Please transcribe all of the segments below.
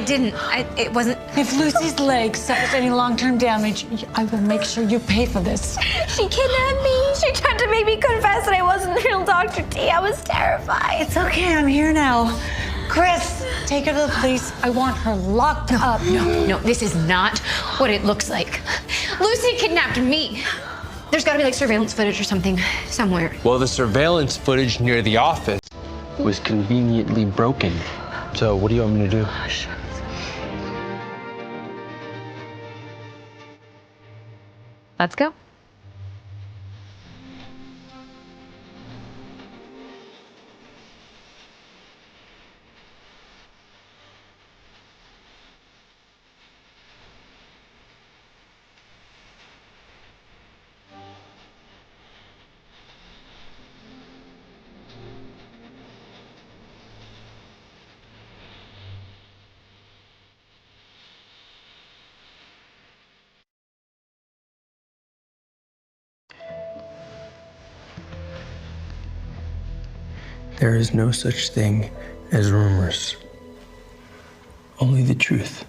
I didn't. It wasn't. If Lucy's leg suffers any long-term damage, I will make sure you pay for this. She kidnapped me. She tried to make me confess that I wasn't the real Dr. T. I was terrified. It's okay, I'm here now. Chris, take her to the police. I want her locked up. No, this is not what it looks like. Lucy kidnapped me. There's gotta be like surveillance footage or something somewhere. Well, the surveillance footage near the office was conveniently broken. So what do you want me to do? Let's go. There is no such thing as rumors. Only the truth.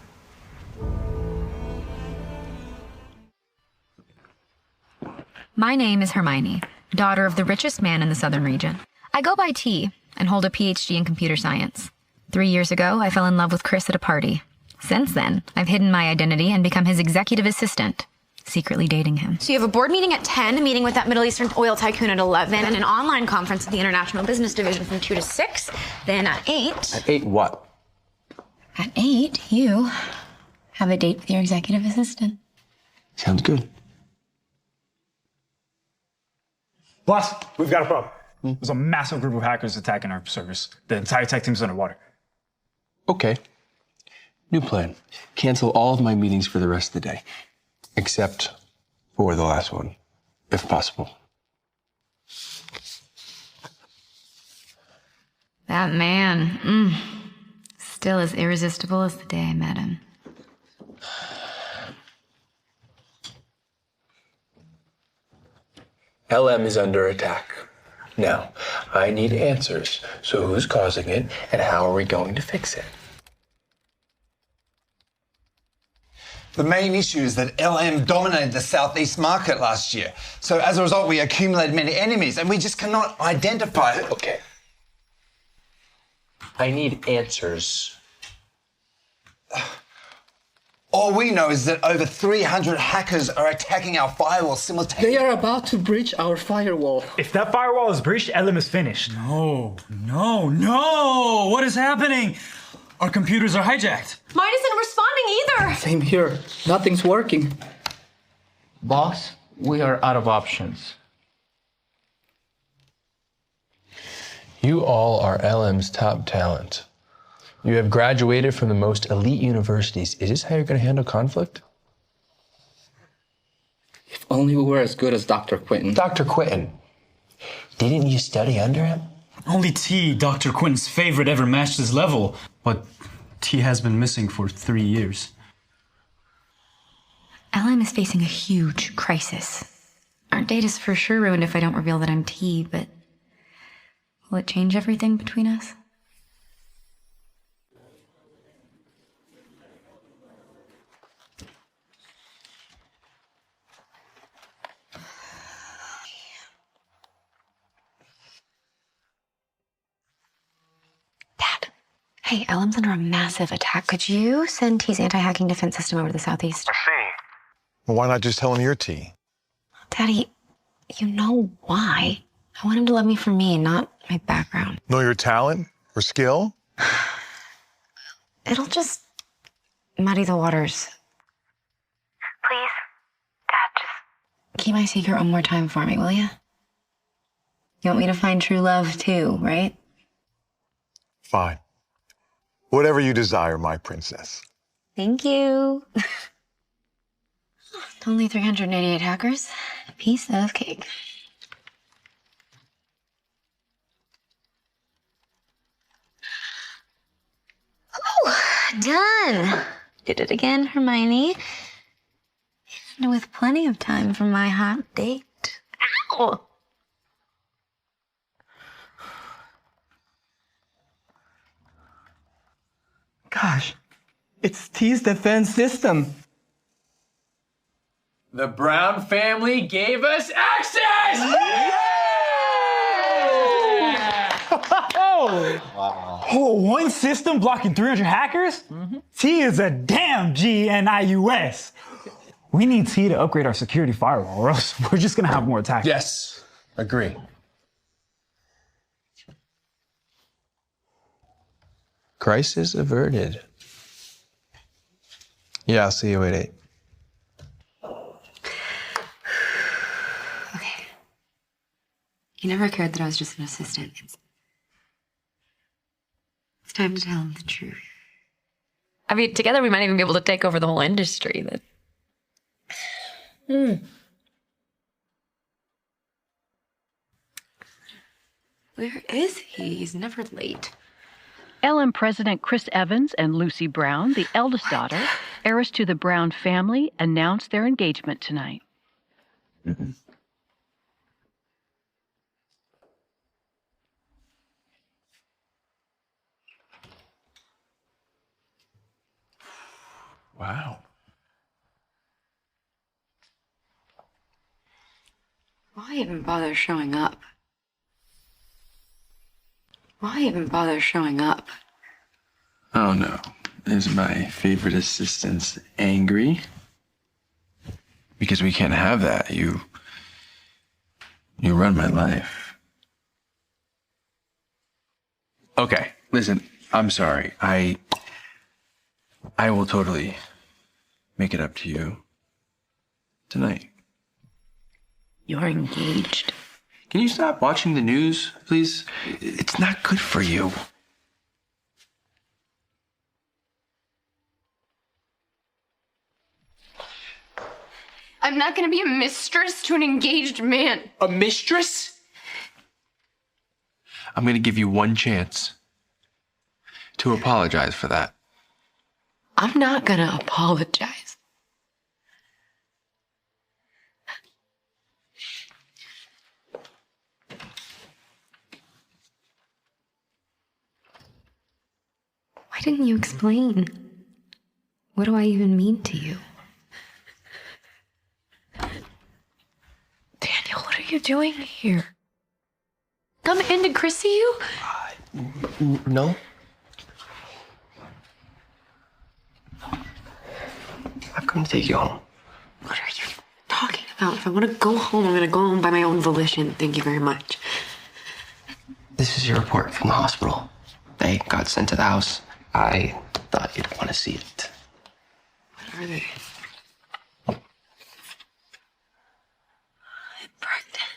My name is Hermione, daughter of the richest man in the southern region. I go by T and hold a PhD in computer science. 3 years ago, I fell in love with Chris at a party. Since then, I've hidden my identity and become his executive assistant, secretly dating him. So you have a board meeting at 10, a meeting with that Middle Eastern oil tycoon at 11, and an online conference at the International Business Division from 2 to 6. Then at 8... At 8 what? At 8, you have a date with your executive assistant. Sounds good. Boss, we've got a problem. There's a massive group of hackers attacking our servers. The entire tech team's underwater. Okay. New plan. Cancel all of my meetings for the rest of the day. Except for the last one, if possible. That man, still as irresistible as the day I met him. LM is under attack. Now, I need answers. So who's causing it, and how are we going to fix it? The main issue is that LM dominated the Southeast market last year. So as a result, we accumulated many enemies, and we just cannot identify it. Okay. I need answers. All we know is that over 300 hackers are attacking our firewall simultaneously. They are about to breach our firewall. If that firewall is breached, LM is finished. No! What is happening? Our computers are hijacked. Mine isn't responding either. Same here. Nothing's working. Boss, we are out of options. You all are LM's top talent. You have graduated from the most elite universities. Is this how you're going to handle conflict? If only we were as good as Dr. Quinton. Dr. Quinton, didn't you study under him? Only T, Dr. Quinton's favorite, ever matched his level. But T has been missing for 3 years. LM is facing a huge crisis. Our date is for sure ruined if I don't reveal that I'm T, but will it change everything between us? Hey, LM's under a massive attack. Could you send T's anti-hacking defense system over to the Southeast? I see. Well, why not just tell him you're T? Daddy, you know why. I want him to love me for me, not my background. Know your talent or skill? It'll just muddy the waters. Please, Dad, just... Keep my secret one more time for me, will you? You want me to find true love too, right? Fine. Whatever you desire, my princess. Thank you. Only 388 hackers. A piece of cake. Oh, done. Did it again, Hermione. And with plenty of time for my hot date. Ow! Gosh, It's T's defense system. The Brown family gave us access! Oh, one system blocking 300 hackers? T is a damn GNIUS. We need T to upgrade our security firewall, or else we're just gonna have more attacks. Yes, agree. Crisis averted. Yeah, I'll see you at 8. Okay. He never cared that I was just an assistant. It's time to tell him the truth. I mean, together we might even be able to take over the whole industry. Where is he? He's never late. LM President Chris Evans and Lucy Brown, the eldest daughter, heiress to the Brown family, announced their engagement tonight. Wow. Why even bother showing up? Why even bother showing up? Oh no. Is my favorite assistant angry? Because we can't have that. You run my life. Okay, listen, I'm sorry. I will totally make it up to you tonight. You're engaged. Can you stop watching the news, please? It's not good for you. I'm not gonna be a mistress to an engaged man. A mistress? I'm gonna give you one chance to apologize for that. I'm not gonna apologize. Why didn't you explain? What do I even mean to you? Daniel, what are you doing here? Come in, did Chris see you? No? I've come to take you home. What are you talking about? If I want to go home, I'm going to go home by my own volition. Thank you very much. This is your report from the hospital. They got sent to the house. I thought you'd want to see it. What are they? I'm pregnant.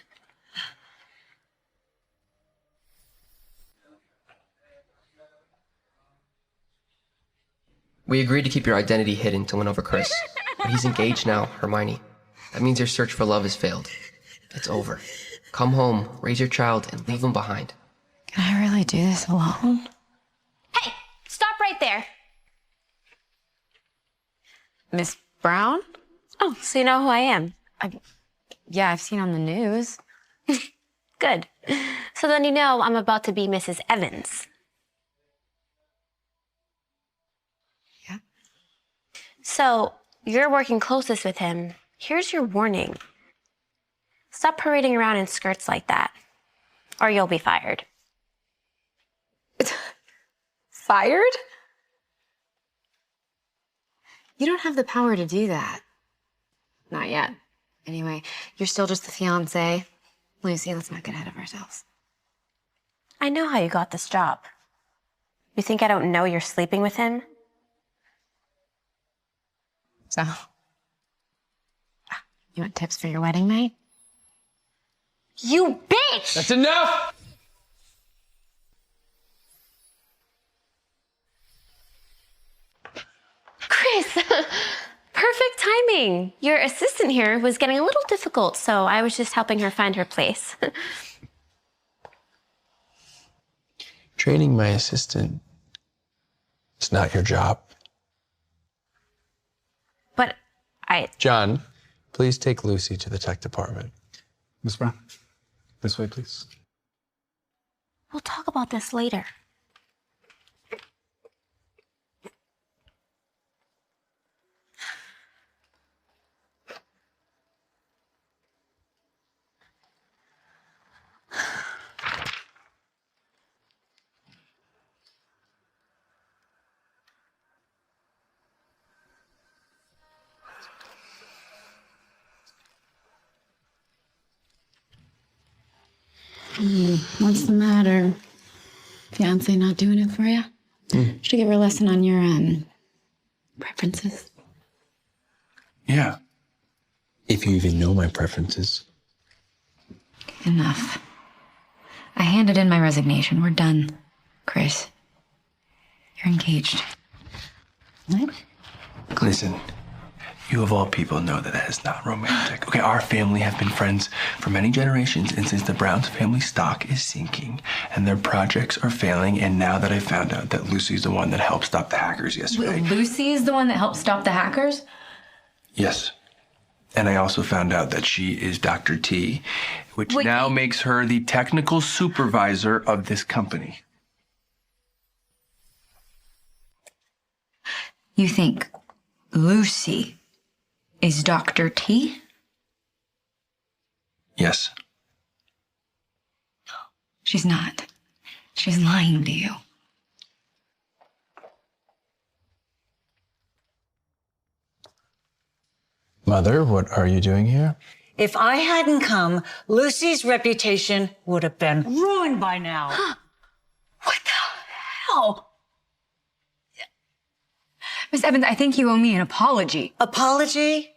We agreed to keep your identity hidden to win over Chris. But he's engaged now, Hermione. That means your search for love has failed. It's over. Come home, raise your child, and leave him behind. Can I really do this alone? Hey, stop right there. Miss Brown? Oh, so you know who I am? Yeah, I've seen on the news. Good. So then you know I'm about to be Mrs. Evans. Yeah. So you're working closest with him. Here's your warning. Stop parading around in skirts like that, or you'll be fired. Fired? You don't have the power to do that. Not yet. Anyway, you're still just the fiancé. Lucy, let's not get ahead of ourselves. I know how you got this job. You think I don't know you're sleeping with him? So, you want tips for your wedding night? You bitch! That's enough! Chris, perfect timing. Your assistant here was getting a little difficult, so I was just helping her find her place. Training my assistant is not your job. But John, please take Lucy to the tech department. Miss Brown, this way, please. We'll talk about this later. What's the matter? Fiance not doing it for you? Should I give her a lesson on your preferences? Yeah. If you even know my preferences. Enough. I handed in my resignation. We're done. Chris, you're engaged. What? Listen, you of all people know that is not romantic. Okay, our family have been friends for many generations, and since the Browns family stock is sinking and their projects are failing, and now that I found out that Lucy's the one that helped stop the hackers yesterday. Lucy is the one that helped stop the hackers? Yes. And I also found out that she is Dr. T, which now makes her the technical supervisor of this company. You think Lucy is Dr. T? Yes. She's not. She's lying to you. Mother, what are you doing here? If I hadn't come, Lucy's reputation would have been ruined by now. What the hell? Miss Evans, I think you owe me an apology. Apology?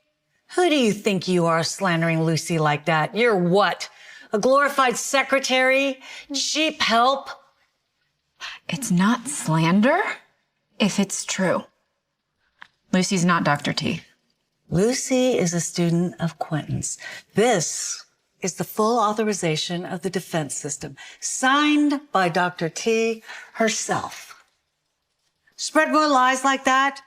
Who do you think you are, slandering Lucy like that? You're what? A glorified secretary? Cheap help? It's not slander if it's true. Lucy's not Dr. T. Lucy is a student of Quentin's. This is the full authorization of the defense system, signed by Dr. T herself. Spread more lies like that,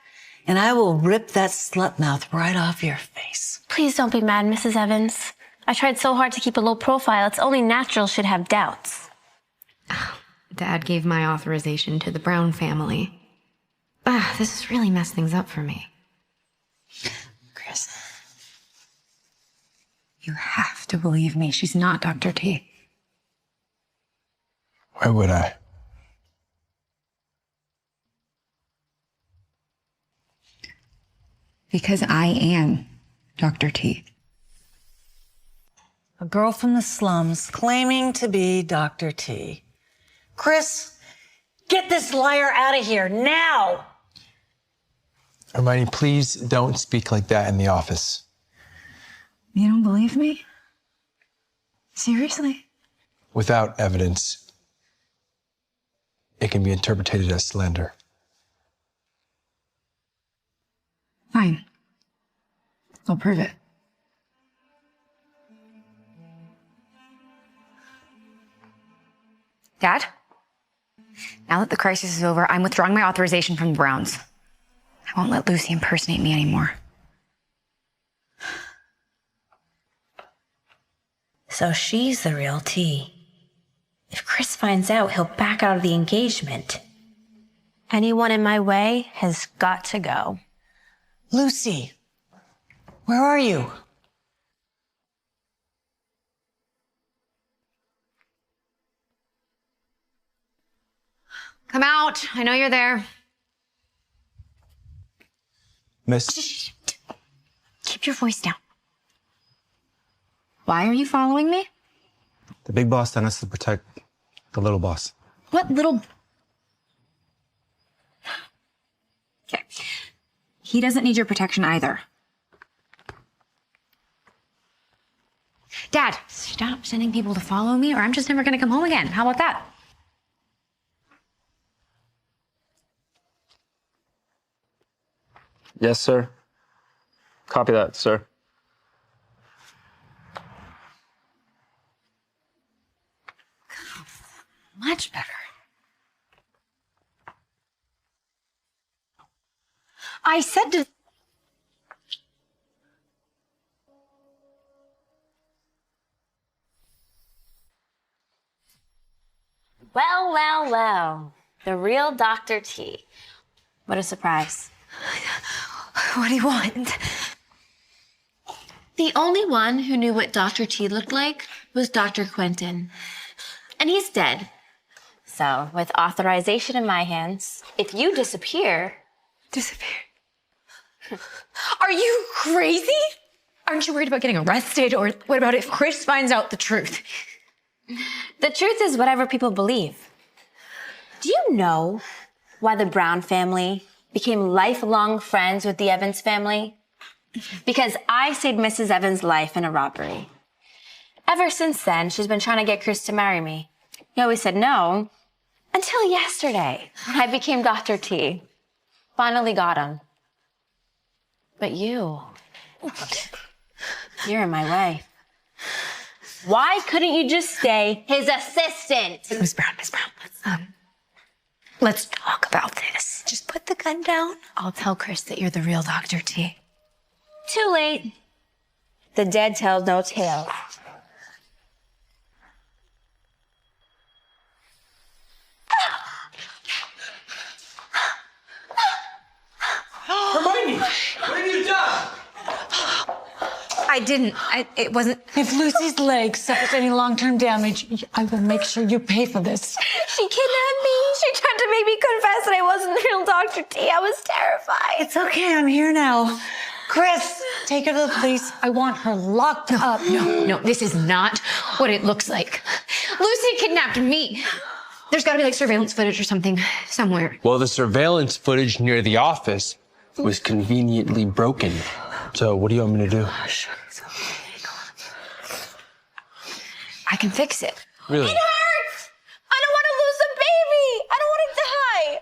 and I will rip that slut mouth right off your face. Please don't be mad, Mrs. Evans. I tried so hard to keep a low profile. It's only natural she'd have doubts. Dad gave my authorization to the Brown family. This has really messed things up for me. Chris, you have to believe me. She's not Dr. T. Why would I? Because I am Dr. T. A girl from the slums claiming to be Dr. T. Chris, get this liar out of here now! Hermione, please don't speak like that in the office. You don't believe me? Seriously? Without evidence, it can be interpreted as slander. Fine. I'll prove it. Dad? Now that the crisis is over, I'm withdrawing my authorization from the Browns. I won't let Lucy impersonate me anymore. So she's the real T. If Chris finds out, he'll back out of the engagement. Anyone in my way has got to go. Lucy, where are you? Come out. I know you're there. Miss? Keep your voice down. Why are you following me? The big boss sent us to protect the little boss. What little... Okay. He doesn't need your protection either. Dad, stop sending people to follow me or I'm just never gonna come home again. How about that? Yes, sir. Copy that, sir. Much better. I said to... Well, well, well. The real Dr. T. What a surprise. What do you want? The only one who knew what Dr. T looked like was Dr. Quentin. And he's dead. So, with authorization in my hands, if you disappear... Disappear? Are you crazy? Aren't you worried about getting arrested? Or what about if Chris finds out the truth? The truth is whatever people believe. Do you know why the Brown family became lifelong friends with the Evans family? Because I saved Mrs. Evans' life in a robbery. Ever since then, she's been trying to get Chris to marry me. He always said no, until yesterday, when I became Dr. T. Finally got him. But you're in my way. Why couldn't you just stay his assistant? Miss Brown, let's talk about this. Just put the gun down. I'll tell Chris that you're the real Dr. T. Too late. The dead tells no tale. Hermione, what have you done? I didn't. It wasn't. If Lucy's leg suffers any long-term damage, I will make sure you pay for this. She kidnapped me. She tried to make me confess that I wasn't the real Dr. T. I was terrified. It's okay, I'm here now. Chris, take her to the police. I want her locked up. No, this is not what it looks like. Lucy kidnapped me. There's got to be like surveillance footage or something somewhere. Well, the surveillance footage near the office was conveniently broken. So what do you want me to do? I can fix it. Really? It hurts! I don't want to lose the baby! I don't want to die!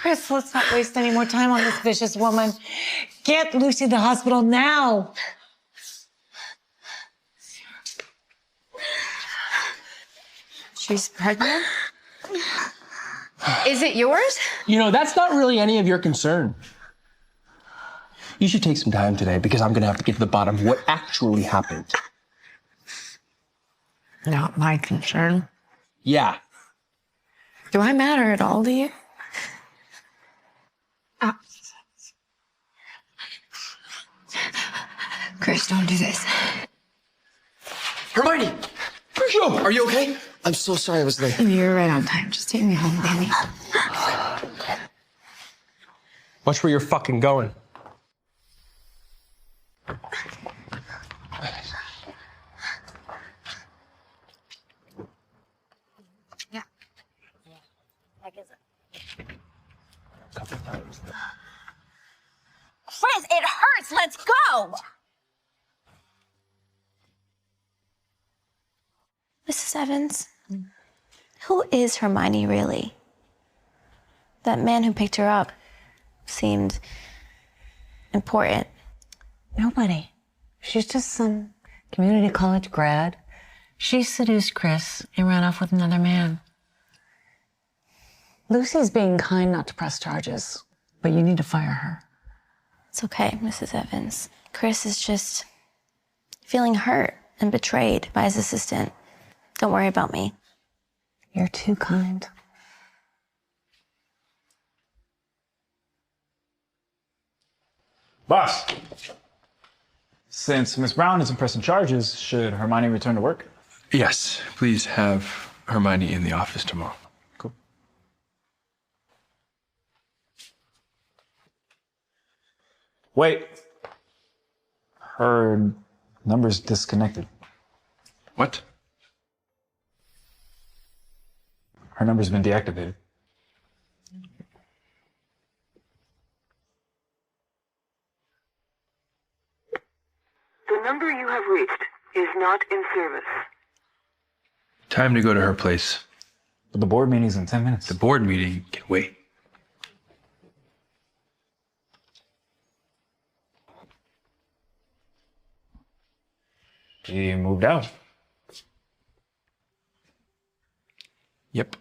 Chris, let's not waste any more time on this vicious woman. Get Lucy to the hospital now. She's pregnant? Is it yours? You know, that's not really any of your concern. You should take some time today because I'm going to have to get to the bottom of what actually happened. Not my concern. Yeah. Do I matter at all to you? Chris, don't do this. Hermione! Joe, are you okay? I'm so sorry I was late. You're right on time. Just take me home, baby. Watch where you're fucking going. Yeah. Chris, it hurts. Let's go. Mrs. Evans, who is Hermione really? That man who picked her up seemed important. Nobody. She's just some community college grad. She seduced Chris and ran off with another man. Lucy's being kind not to press charges, but you need to fire her. It's okay, Mrs. Evans. Chris is just feeling hurt and betrayed by his assistant. Don't worry about me. You're too kind. Boss, since Miss Brown isn't pressing charges, should Hermione return to work? Yes, please have Hermione in the office tomorrow. Cool. Wait. Her number's disconnected. What? Her number's been deactivated. The number you have reached is not in service. Time to go to her place. But the board meeting's in 10 minutes. The board meeting can wait. She moved out. Yep.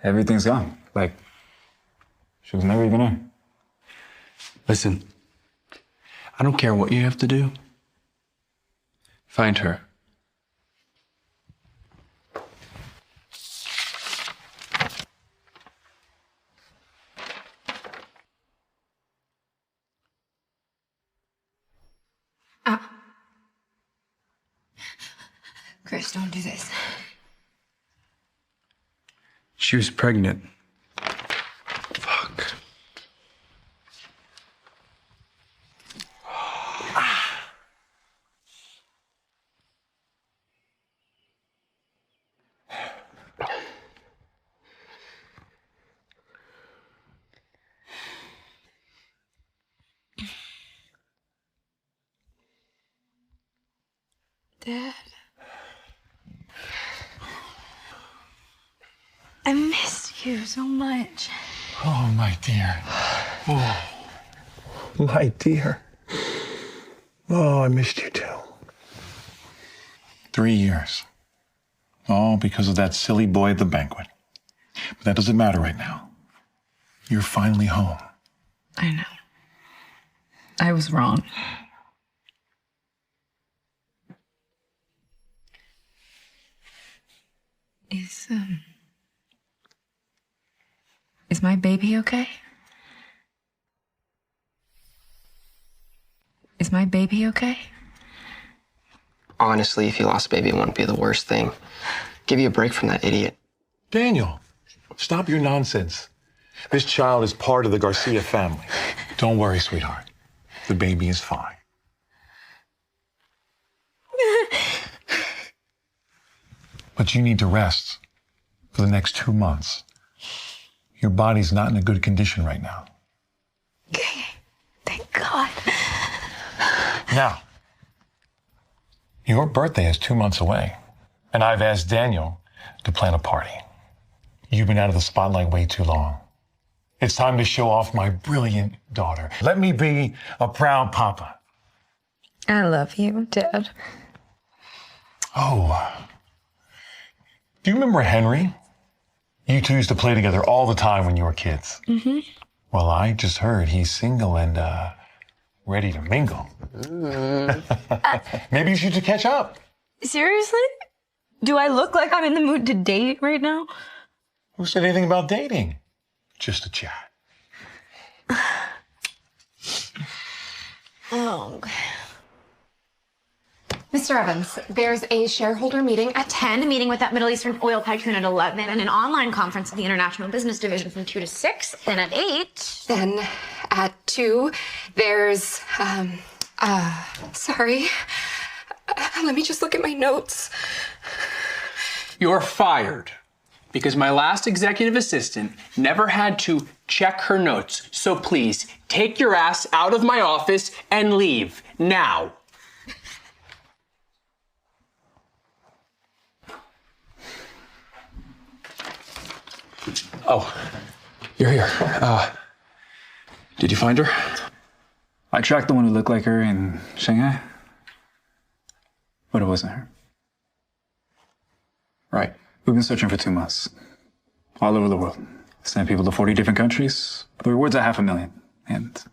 Everything's gone. Like, she was never even here. Listen, I don't care what you have to do. Find her. Chris, don't do this. She was pregnant. Fuck. Dad. I missed you so much. Oh, my dear. Oh, my dear. Oh, I missed you too. 3 years. All because of that silly boy at the banquet. But that doesn't matter right now. You're finally home. I know. I was wrong. Is my baby okay? Is my baby okay? Honestly, if you lost a baby, it wouldn't be the worst thing. Give you a break from that idiot. Daniel, stop your nonsense. This child is part of the Garcia family. Don't worry, sweetheart. The baby is fine. But you need to rest for the next 2 months. Your body's not in a good condition right now. Okay. Thank God. Now, your birthday is 2 months away, and I've asked Daniel to plan a party. You've been out of the spotlight way too long. It's time to show off my brilliant daughter. Let me be a proud papa. I love you, Dad. Oh. Do you remember Henry? You two used to play together all the time when you were kids. Mm-hmm. Well, I just heard he's single and ready to mingle. Maybe you should catch up. Seriously? Do I look like I'm in the mood to date right now? Who said anything about dating? Just a chat. Oh. Mr. Evans, there's a shareholder meeting at 10, a meeting with that Middle Eastern oil tycoon at 11, and an online conference at the International Business Division from 2 to 6, then at 8. Then at 2, there's, sorry. Let me just look at my notes. You're fired because my last executive assistant never had to check her notes. So please, take your ass out of my office and leave now. Oh, you're here. Did you find her? I tracked the one who looked like her in Shanghai, but it wasn't her. Right. We've been searching for 2 months, all over the world. Sent people to 40 different countries. The reward's at $500,000, and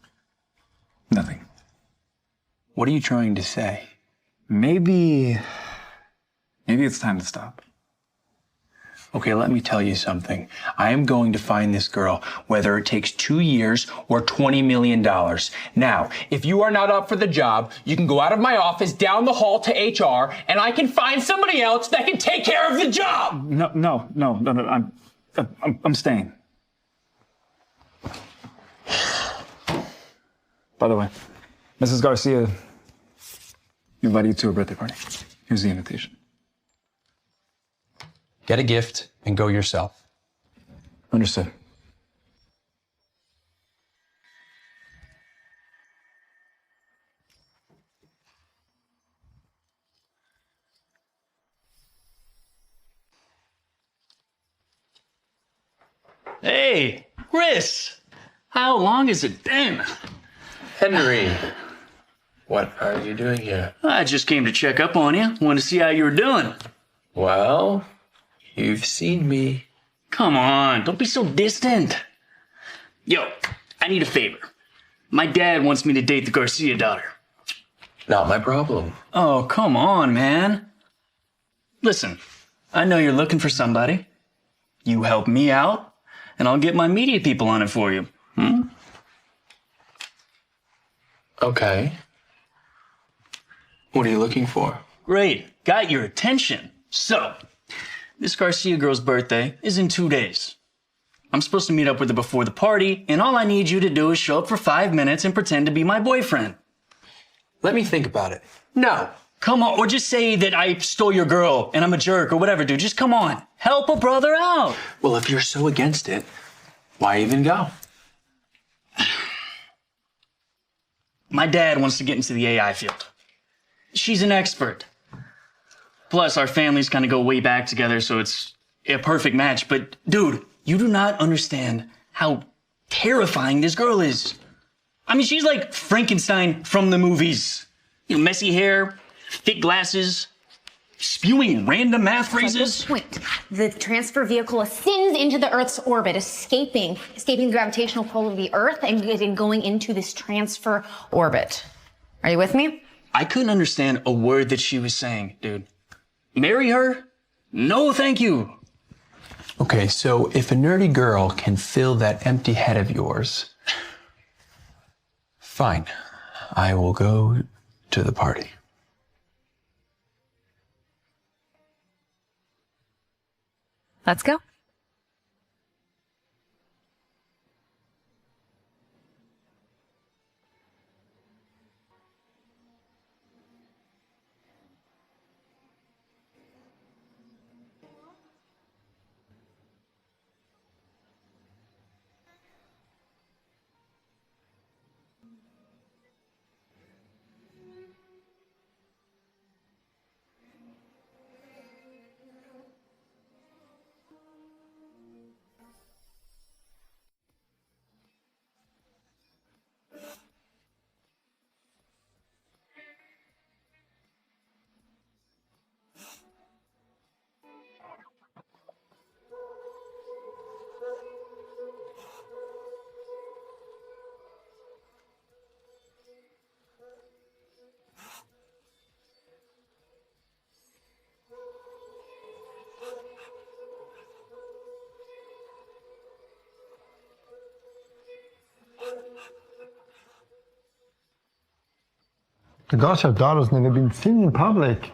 nothing. What are you trying to say? Maybe it's time to stop. Okay, let me tell you something. I am going to find this girl, whether it takes 2 years or $20 million. Now, if you are not up for the job, you can go out of my office, down the hall to HR, and I can find somebody else that can take care of the job. No. I'm staying. By the way, Mrs. Garcia invited you to her birthday party. Here's the invitation. Get a gift and go yourself. Understood. Hey, Chris! How long has it been? Henry, what are you doing here? I just came to check up on you. Wanted to see how you were doing. Well, you've seen me. Come on, don't be so distant. Yo, I need a favor. My dad wants me to date the Garcia daughter. Not my problem. Oh, come on, man. Listen, I know you're looking for somebody. You help me out, and I'll get my media people on it for you. Okay. What are you looking for? Great, got your attention. So, this Garcia girl's birthday is in 2 days. I'm supposed to meet up with her before the party, and all I need you to do is show up for 5 minutes and pretend to be my boyfriend. Let me think about it. No. Come on, or just say that I stole your girl and I'm a jerk or whatever, dude. Just come on. Help a brother out. Well, if you're so against it, why even go? My dad wants to get into the AI field. She's an expert. Plus, our families kind of go way back together, so it's a perfect match. But, dude, you do not understand how terrifying this girl is. I mean, she's like Frankenstein from the movies. You know, messy hair, thick glasses, spewing random math phrases. Point. The transfer vehicle ascends into the Earth's orbit, escaping the gravitational pull of the Earth and going into this transfer orbit. Are you with me? I couldn't understand a word that she was saying, dude. Marry her? No, thank you. Okay, so if a nerdy girl can fill that empty head of yours, fine. I will go to the party. Let's go. The Garcia daughter's never been seen in public.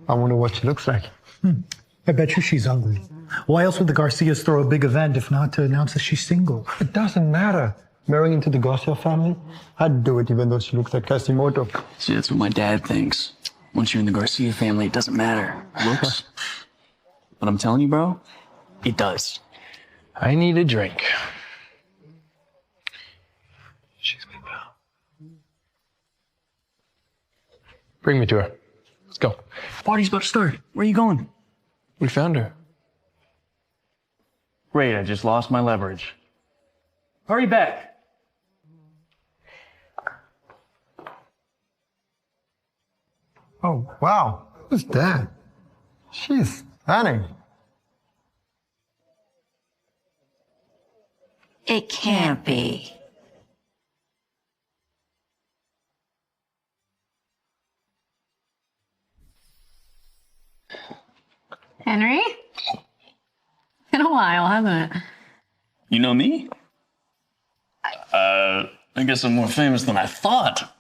I wonder what she looks like. I bet you she's ugly. Why else would the Garcias throw a big event if not to announce that she's single? It doesn't matter. Marrying into the Garcia family, I'd do it even though she looks like Quasimodo. See, that's what my dad thinks. Once you're in the Garcia family, it doesn't matter. Looks. But I'm telling you, bro, it does. I need a drink. Bring me to her. Let's go. Party's about to start. Where are you going? We found her. Great, I just lost my leverage. Hurry back. Oh, wow. Who's that? She's stunning. It can't be. Henry? Been a while, hasn't it? You know me? I guess I'm more famous than I thought.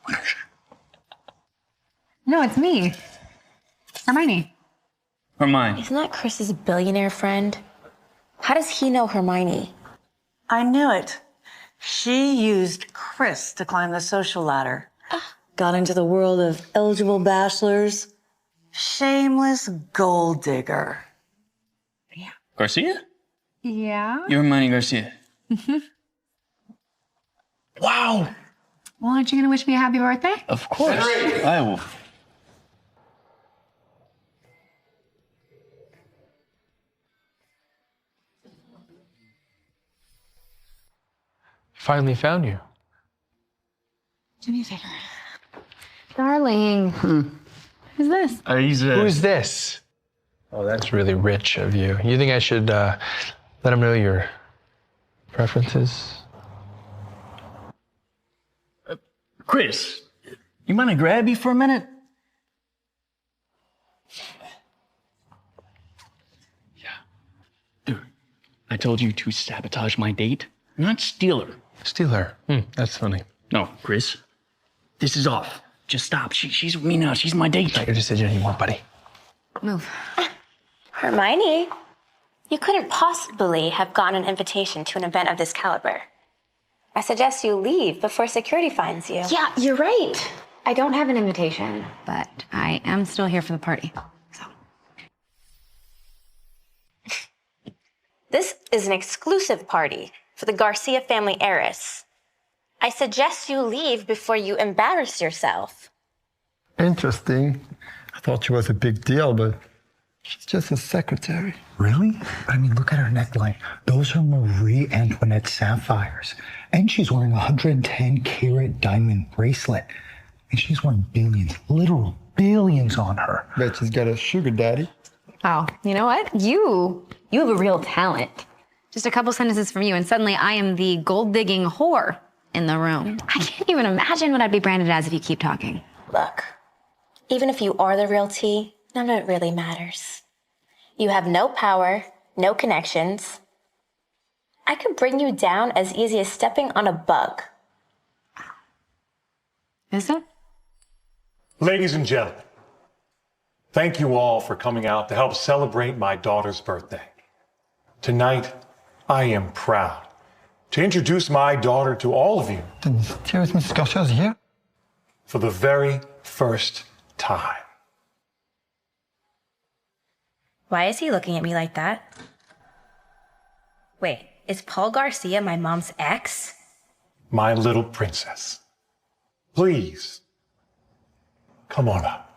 No, it's me. Hermione. Hermione. Isn't that Chris's billionaire friend? How does he know Hermione? I knew it. She used Chris to climb the social ladder. Got into the world of eligible bachelors. Shameless gold digger. Garcia? Yeah? You're Hermione Garcia. Wow. Well, aren't you going to wish me a happy birthday? Of course. I will. Finally found you. Do me a favor. Darling. Who's this? Who's this? Oh, that's really rich of you. You think I should let him know your preferences? Chris, you mind I grab you for a minute? Yeah. Dude, I told you to sabotage my date, not steal her. Steal her? That's funny. No, Chris, this is off. Just stop. She's with me now. She's my date. Make your decision anymore, buddy. Move. Hermione, you couldn't possibly have gotten an invitation to an event of this caliber. I suggest you leave before security finds you. Yeah, you're right. I don't have an invitation, but I am still here for the party. So. This is an exclusive party for the Garcia family heiress. I suggest you leave before you embarrass yourself. Interesting. I thought she was a big deal, but She's just a secretary. Really? I mean, look at her neckline. Those are Marie Antoinette sapphires. And she's wearing a 110-carat diamond bracelet. And she's won billions, literal billions on her. Bet she's got a sugar daddy. Wow, you know what? You have a real talent. Just a couple sentences from you, and suddenly I am the gold-digging whore in the room. I can't even imagine what I'd be branded as if you keep talking. Look, even if you are the real T, none of it really matters. You have no power, no connections. I could bring you down as easy as stepping on a bug. Is it? Ladies and gentlemen, thank you all for coming out to help celebrate my daughter's birthday. Tonight, I am proud to introduce my daughter to all of you. The mysterious Mrs. Garcia's here? For the very first time. Why is he looking at me like that? Wait, is Paul Garcia my mom's ex? My little princess. Please, come on up.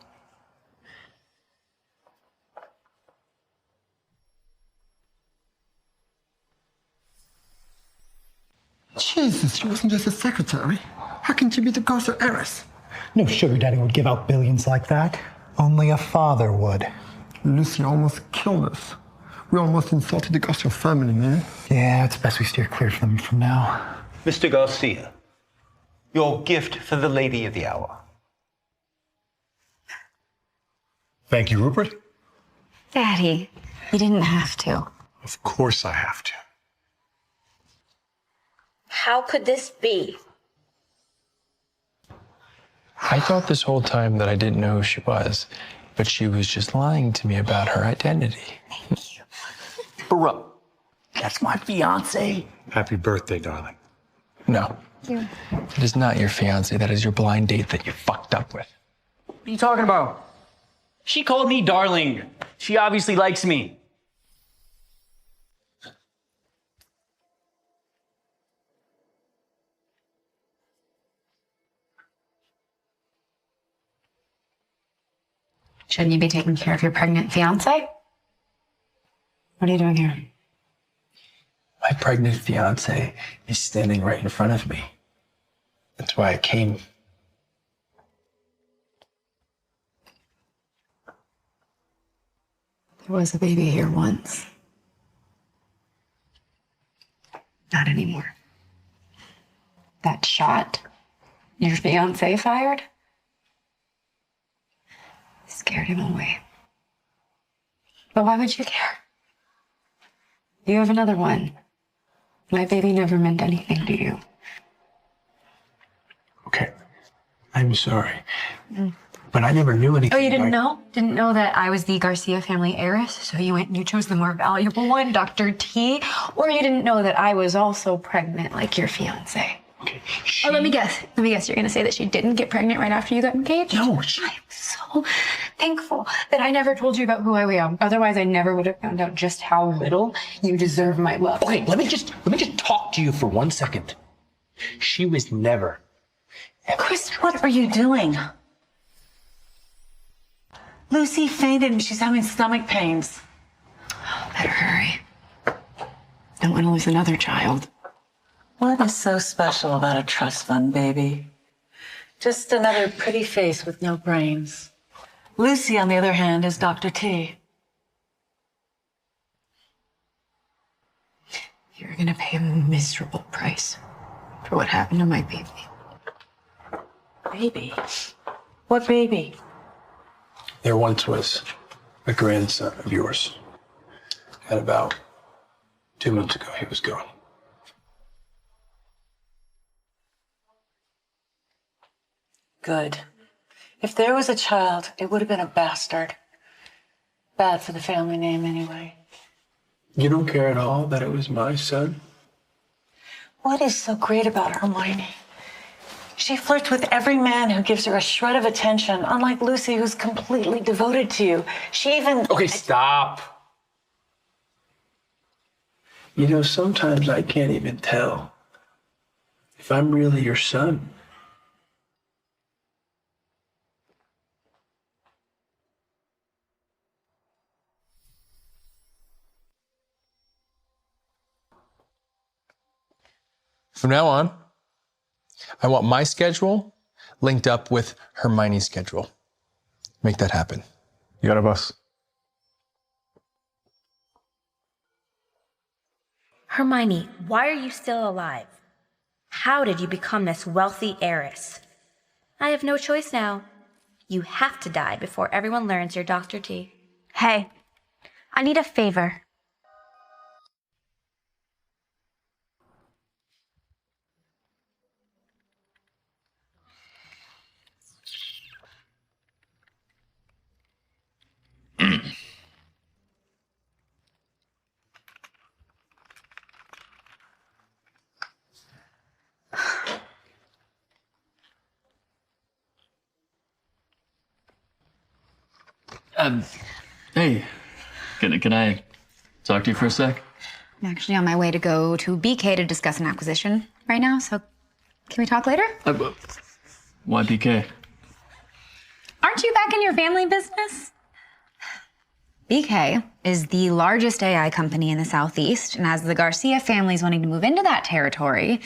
Jesus, she wasn't just a secretary. How can she be the ghost of Heiress? No sugar daddy would give out billions like that. Only a father would. Lucy almost killed us. We almost insulted the Garcia family, man. Yeah, it's best we steer clear from them from now. Mr. Garcia, your gift for the lady of the hour. Thank you, Rupert. Daddy, you didn't have to. Of course I have to. How could this be? I thought this whole time that I didn't know who she was, but she was just lying to me about her identity. Thank you. Bro, that's my fiance. Happy birthday, darling. No. You. It is not your fiance. That is your blind date that you fucked up with. What are you talking about? She called me darling. She obviously likes me. Shouldn't you be taking care of your pregnant fiance? What are you doing here? My pregnant fiance is standing right in front of me. That's why I came. There was a baby here once. Not anymore. That shot your fiance fired scared him away. But why would you care? You have another one. My baby never meant anything to you. Okay. I'm sorry. But I never knew anything. Oh, you didn't know? Didn't know that I was the Garcia family heiress, so you went and you chose the more valuable one, Dr. T? Or you didn't know that I was also pregnant like your fiance? Okay. Oh, let me guess. You're going to say that she didn't get pregnant right after you got engaged? No. I'm so thankful that I never told you about who I am. Otherwise, I never would have found out just how little you deserve my love. Okay, let me just talk to you for 1 second. She was never. Chris, what are you doing? Lucy fainted and she's having stomach pains. Better hurry. Don't want to lose another child. What is so special about a trust fund baby? Just another pretty face with no brains. Lucy, on the other hand, is Dr. T. You're going to pay a miserable price for what happened to my baby. Baby? What baby? There once was a grandson of yours. And about 2 months ago, he was gone. Good. If there was a child, it would have been a bastard. Bad for the family name, anyway. You don't care at all that it was my son? What is so great about Hermione? She flirts with every man who gives her a shred of attention, unlike Lucy, who's completely devoted to you. She even... Okay, stop. You know, sometimes I can't even tell if I'm really your son. From now on, I want my schedule linked up with Hermione's schedule. Make that happen. You got it, boss. Hermione, why are you still alive? How did you become this wealthy heiress? I have no choice now. You have to die before everyone learns you're Dr. T. Hey, I need a favor. Hey, can I talk to you for a sec? I'm actually on my way to go to BK to discuss an acquisition right now, so can we talk later? Why PK? Aren't you back in your family business? BK is the largest AI company in the Southeast, and as the Garcia family is wanting to move into that territory,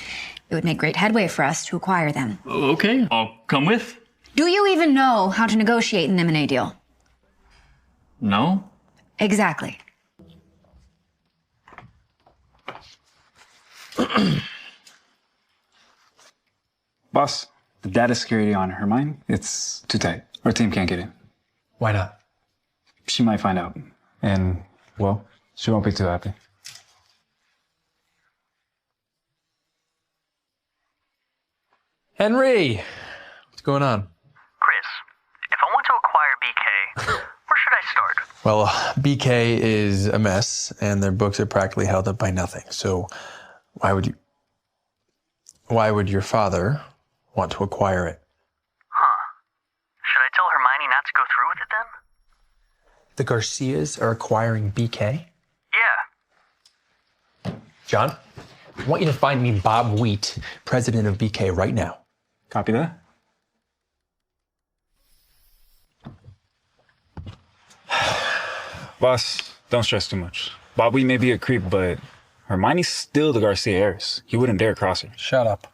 it would make great headway for us to acquire them. Okay, I'll come with. Do you even know how to negotiate an M&A deal? No? Exactly. Boss, the data security on Hermione, it's too tight. Our team can't get in. Why not? She might find out. And, well, she won't be too happy. Henry, what's going on? Chris, if I want to acquire BK, where should I start? Well, BK is a mess, and their books are practically held up by nothing. So why would your father want to acquire it? Huh. Should I tell Hermione not to go through with it then? The Garcias are acquiring BK? Yeah. John, I want you to find me Bob Wheat, president of BK, right now. Copy that. Boss, don't stress too much. Bobby may be a creep, but Hermione's still the Garcia heiress. He wouldn't dare cross her. Shut up.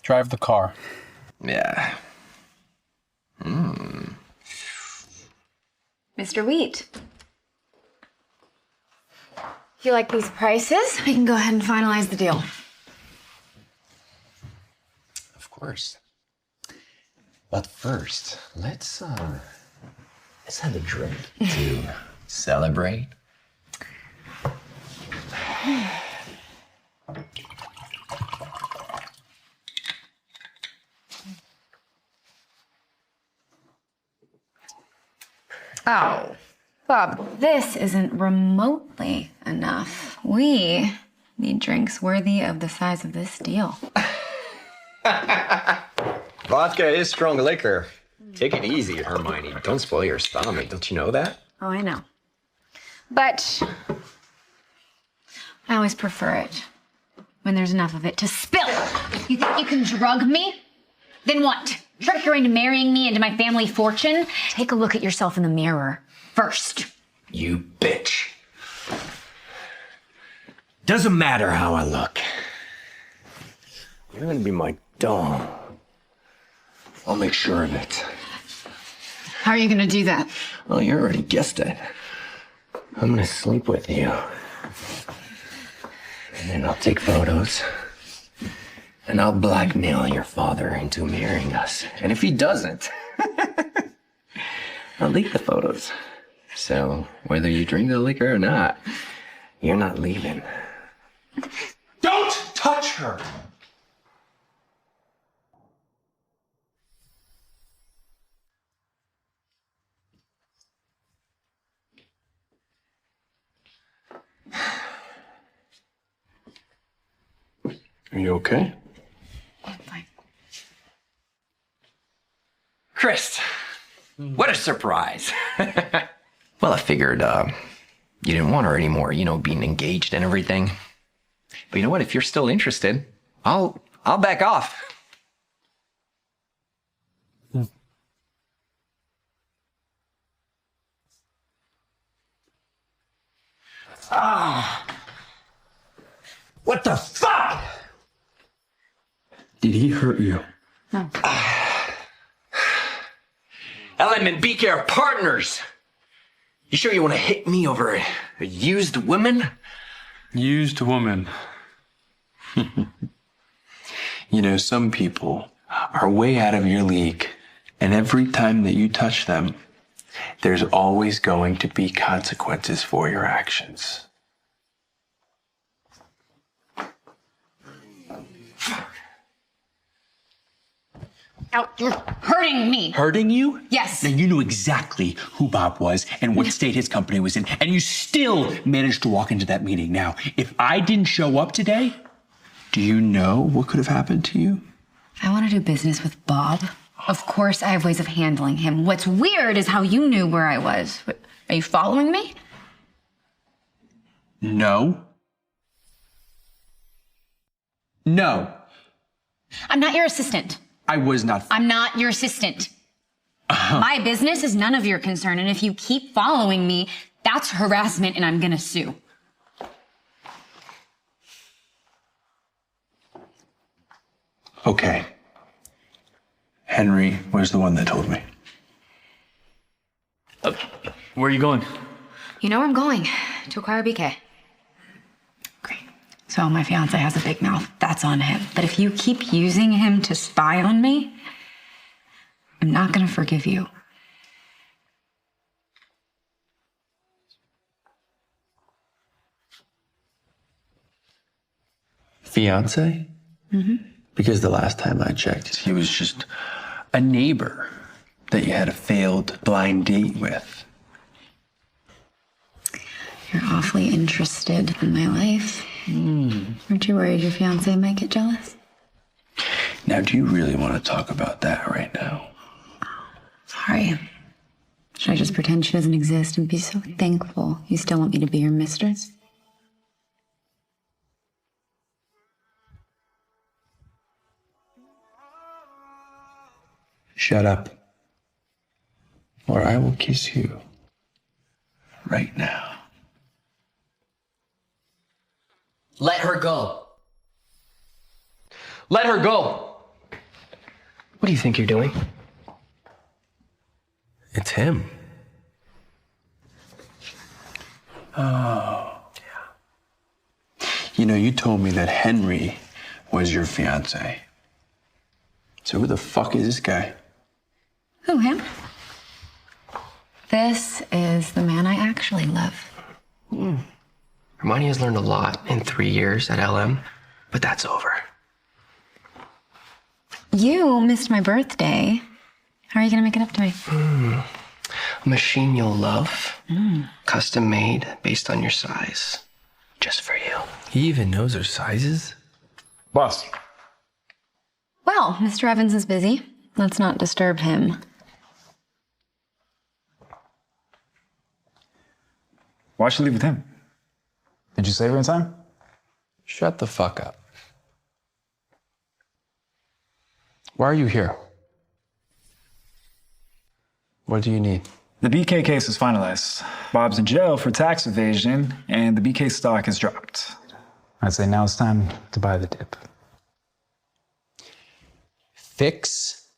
Drive the car. Yeah. Mr. Wheat. If you like these prices, we can go ahead and finalize the deal. Of course. But first, let's have a drink to celebrate. Oh, Bob, this isn't remotely enough. We need drinks worthy of the size of this deal. Vodka is strong liquor. Take it easy, Hermione. Don't spoil your stomach. Don't you know that? Oh, I know. But I always prefer it when there's enough of it to spill. You think you can drug me? Then what? Trick her into marrying me into my family fortune? Take a look at yourself in the mirror first. You bitch. Doesn't matter how I look. You're gonna be my dog. I'll make sure of it. How are you gonna do that? Well, you already guessed it. I'm gonna sleep with you. And then I'll take photos. And I'll blackmail your father into marrying us. And if he doesn't, I'll leak the photos. So whether you drink the liquor or not, you're not leaving. Don't touch her! Are you okay? Chris, what a surprise. Well, I figured you didn't want her anymore, being engaged and everything. But you know what? If you're still interested, I'll back off. Ah! What the fuck? Did he hurt you? No. LM and BK are partners. You sure you want to hit me over a used woman? Used woman. You know, some people are way out of your league, and every time that you touch them, there's always going to be consequences for your actions. Ow, you're hurting me. Hurting you? Yes. Now you knew exactly who Bob was and what state his company was in, and you still managed to walk into that meeting. Now, if I didn't show up today, do you know what could have happened to you? I want to do business with Bob. Of course, I have ways of handling him. What's weird is how you knew where I was. Are you following me? No. No. I'm not your assistant. I was not. I'm not your assistant. My business is none of your concern, and if you keep following me, that's harassment, and I'm gonna sue. Okay. Henry was the one that told me. Where are you going? You know where I'm going, to acquire BK. Great. So my fiance has a big mouth. That's on him. But if you keep using him to spy on me, I'm not gonna forgive you. Fiance? Mm-hmm. Because the last time I checked, he was just a neighbor that you had a failed blind date with. You're awfully interested in my life. Aren't you worried your fiance might get jealous? Now, do you really want to talk about that right now? Sorry. Should I just pretend she doesn't exist and be so thankful you still want me to be your mistress? Shut up, or I will kiss you right now. Let her go. Let her go. What do you think you're doing? It's him. Oh. Yeah. You know, you told me that Henry was your fiance. So who the fuck is this guy? Who, him? This is the man I actually love. Hermione has learned a lot in 3 years at LM, but that's over. You missed my birthday. How are you gonna make it up to me? A machine you'll love, custom made based on your size, just for you. He even knows her sizes? Boss. Well, Mr. Evans is busy. Let's not disturb him. Why'd she leave with him? Did you save her in time? Shut the fuck up. Why are you here? What do you need? The BK case is finalized. Bob's in jail for tax evasion, and the BK stock has dropped. I'd say now it's time to buy the dip. Fix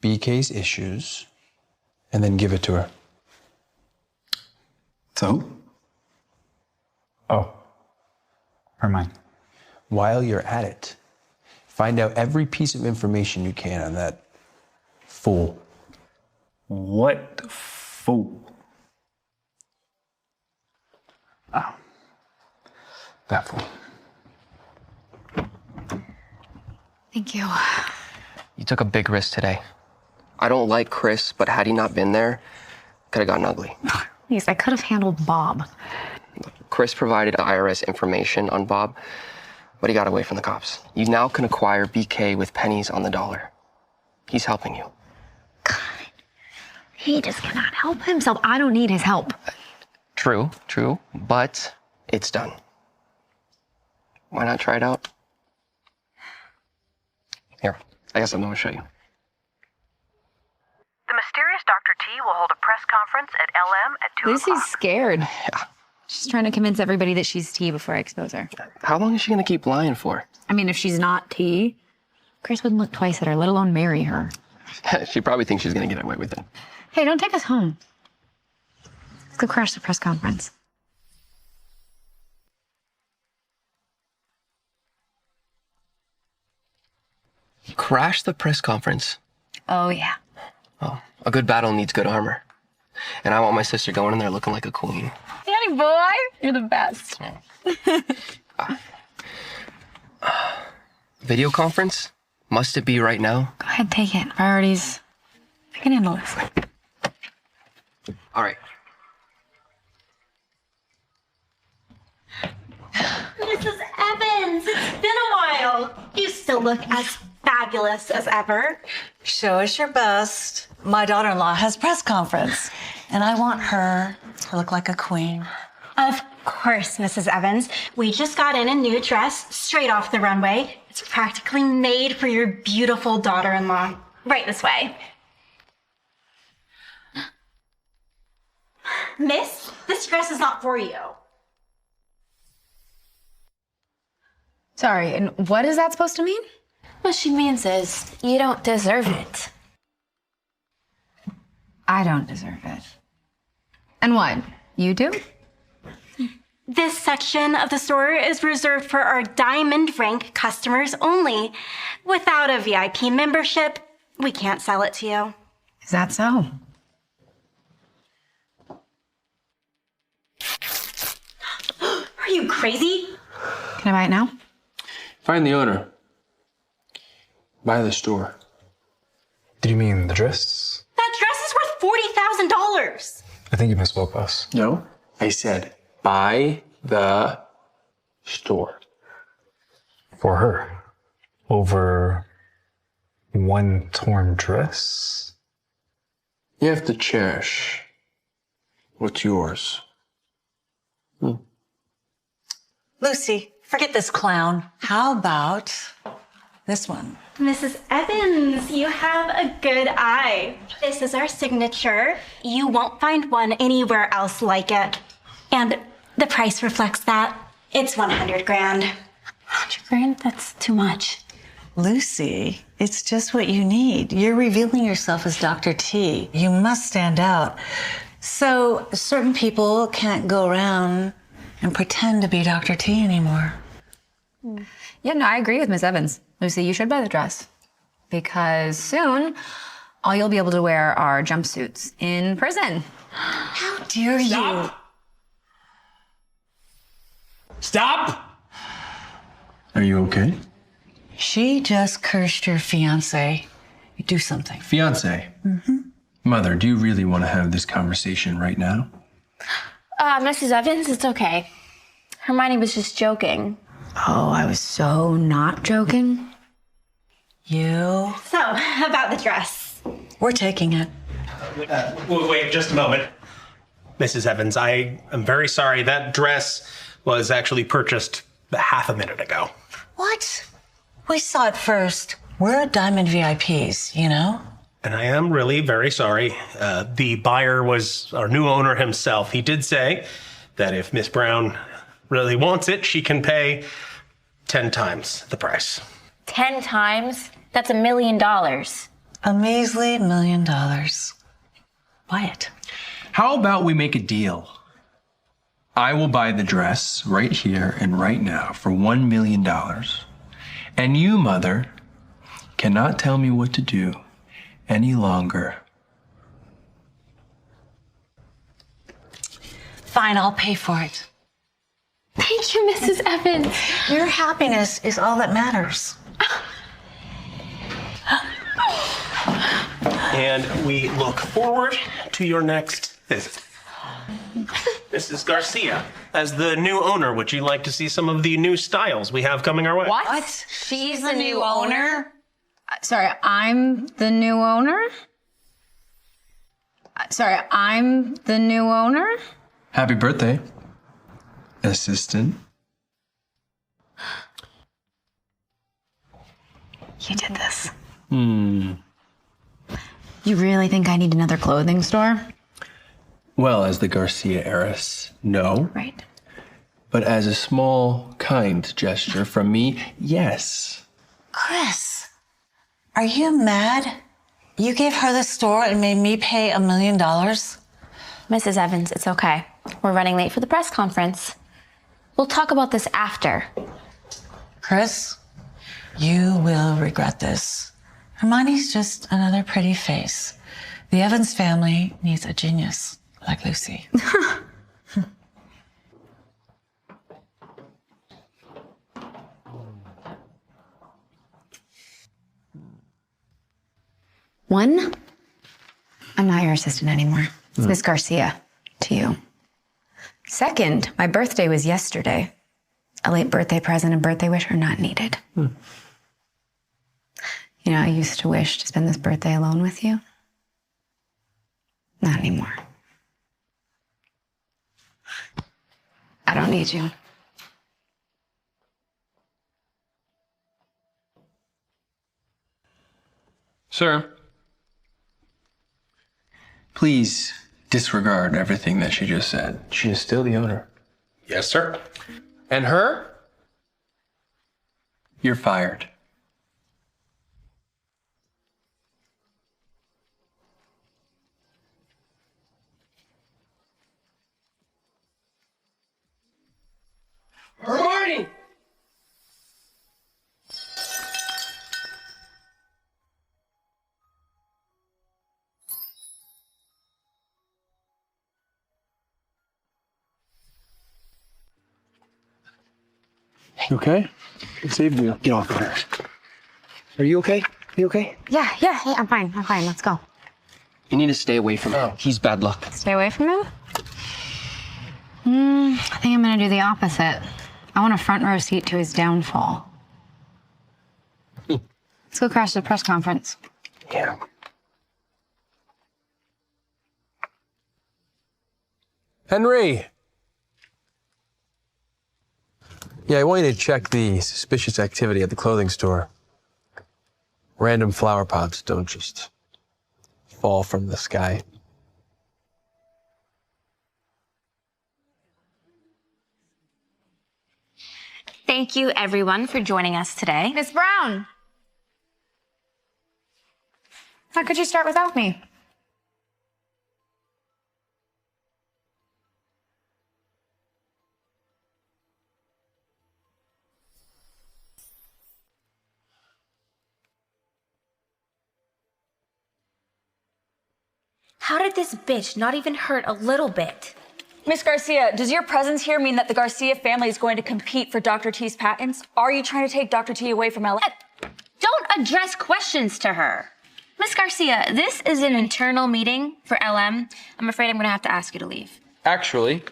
BK's issues and then give it to her. So? Oh. Hermione. While you're at it, find out every piece of information you can on that fool. What fool? Oh. That fool. Thank you. You took a big risk today. I don't like Chris, but had he not been there, could have gotten ugly. Please, I could have handled Bob. Chris provided IRS information on Bob, but he got away from the cops. You now can acquire BK with pennies on the dollar. He's helping you. God, he just cannot help himself. I don't need his help. True, but it's done. Why not try it out? Here, I got something I want to show you. The mysterious Dr. T will hold a press conference at LM at 2 o'clock. Lucy's scared. Yeah. She's trying to convince everybody that she's T before I expose her. How long is she going to keep lying for? I mean, if she's not T, Chris wouldn't look twice at her, let alone marry her. She probably thinks she's gonna get away with it. Hey, don't take us home. Let's go crash the press conference. Crash the press conference. Oh, yeah. Oh, a good battle needs good armor. And I want my sister going in there looking like a queen. Daddy boy, you're the best. Video conference? Must it be right now? Go ahead, take it. Priorities. I can handle this. All right. Mrs. Evans, it's been a while. You still look as fabulous as ever. Show us your best. My daughter-in-law has press conference, and I want her to look like a queen. Of course, Mrs. Evans. We just got in a new dress straight off the runway. It's practically made for your beautiful daughter-in-law. Right this way. Miss, this dress is not for you. Sorry, and what is that supposed to mean? What she means is, you don't deserve it. I don't deserve it. And what? You do? This section of the store is reserved for our diamond rank customers only. Without a VIP membership, we can't sell it to you. Is that so? Are you crazy? Can I buy it now? Find the owner. Buy the store. Did you mean the dress? That dress is worth $40,000. I think you misspoke, boss. No, I said buy the store. For her. Over one torn dress? You have to cherish what's yours. Lucy, forget this clown. How about this one? Mrs. Evans, you have a good eye. This is our signature. You won't find one anywhere else like it. And the price reflects that. It's 100 grand. 100 grand? That's too much. Lucy, it's just what you need. You're revealing yourself as Dr. T. You must stand out. So certain people can't go around and pretend to be Dr. T anymore. Yeah, no, I agree with Miss Evans. Lucy, you should buy the dress. Because soon, all you'll be able to wear are jumpsuits in prison. How dare you? Stop! Are you okay? She just cursed your fiance. You do something. Fiance? Mm-hmm. Mother, do you really want to have this conversation right now? Mrs. Evans, it's okay. Hermione was just joking. Oh, I was so not joking. You? So, about the dress. We're taking it. Wait just a moment. Mrs. Evans, I am very sorry. That dress was actually purchased half a minute ago. What? We saw it first. We're Diamond VIPs, you know? And I am really very sorry. The buyer was our new owner himself. He did say that if Miss Brown really wants it, she can pay 10 times the price. 10 times? That's $1 million. A measly $1 million. Buy it. How about we make a deal? I will buy the dress right here and right now for $1 million. And you, Mother, cannot tell me what to do any longer. Fine, I'll pay for it. Thank you, Mrs. Evans. Your happiness is all that matters. And we look forward to your next visit. Mrs. Garcia, as the new owner, would you like to see some of the new styles we have coming our way? What? She's the new owner? Sorry, I'm the new owner? Sorry, I'm the new owner? Happy birthday, assistant. You did this. Hmm. You really think I need another clothing store? Well, as the Garcia heiress, no. Right. But as a small, kind gesture from me, yes. Chris, Are you mad? You gave her the store and made me pay $1 million? Mrs. Evans, it's okay. We're running late for the press conference. We'll talk about this after. Chris, you will regret this. Hermione's just another pretty face. The Evans family needs a genius like Lucy. One, I'm not your assistant anymore. It's Miss Garcia to you. Second, my birthday was yesterday. A late birthday present and birthday wish are not needed. You know, I used to wish to spend this birthday alone with you. Not anymore. I don't need you. Sir, please disregard everything that she just said. She is still the owner. Yes, sir. And her? You're fired. Hermione! You okay? I saved you. Get off of her. Are you okay? You okay? Yeah, hey, I'm fine. Let's go. You need to stay away from him. He's bad luck. Stay away from him? I think I'm gonna do the opposite. I want a front row seat to his downfall. Let's go crash the press conference. Yeah. Henry! Yeah, I want you to check the suspicious activity at the clothing store. Random flower pots don't just fall from the sky. Thank you, everyone, for joining us today. Miss Brown! How could you start without me? How did this bitch not even hurt a little bit? Miss Garcia, does your presence here mean that the Garcia family is going to compete for Dr. T's patents? Are you trying to take Dr. T away from LM? Don't address questions to her. Miss Garcia, this is an internal meeting for LM. I'm afraid I'm going to have to ask you to leave. Actually,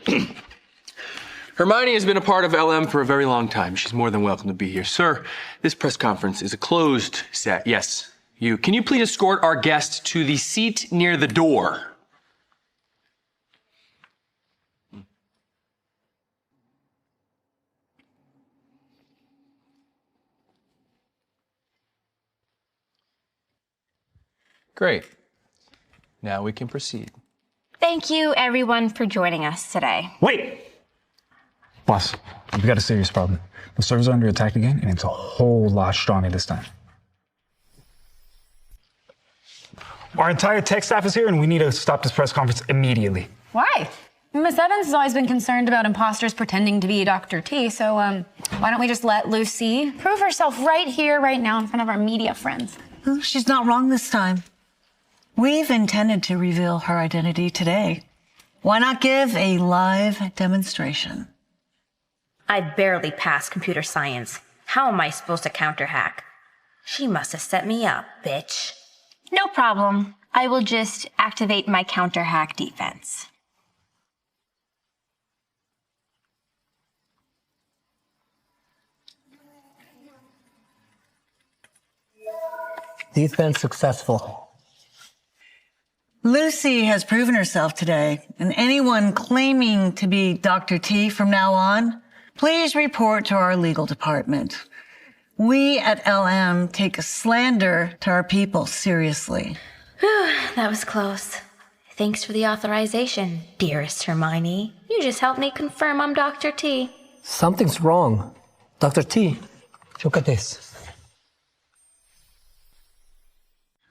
Hermione has been a part of LM for a very long time. She's more than welcome to be here. Sir, this press conference is a closed set. Yes, you. Can you please escort our guest to the seat near the door? Great. Now we can proceed. Thank you, everyone, for joining us today. Wait! Boss, we've got a serious problem. The servers are under attack again, and it's a whole lot stronger this time. Our entire tech staff is here, and we need to stop this press conference immediately. Why? Miss Evans has always been concerned about imposters pretending to be Dr. T, so why don't we just let Lucy prove herself right here, right now, in front of our media friends? Well, she's not wrong this time. We've intended to reveal her identity today. Why not give a live demonstration? I barely passed computer science. How am I supposed to counter-hack? She must have set me up, bitch. No problem. I will just activate my counter-hack defense. Defense successful. Lucy has proven herself today, and anyone claiming to be Dr. T from now on, please report to our legal department. We at LM take slander to our people seriously. Whew, that was close. Thanks for the authorization, dearest Hermione. You just helped me confirm I'm Dr. T. Something's wrong. Dr. T, look at this.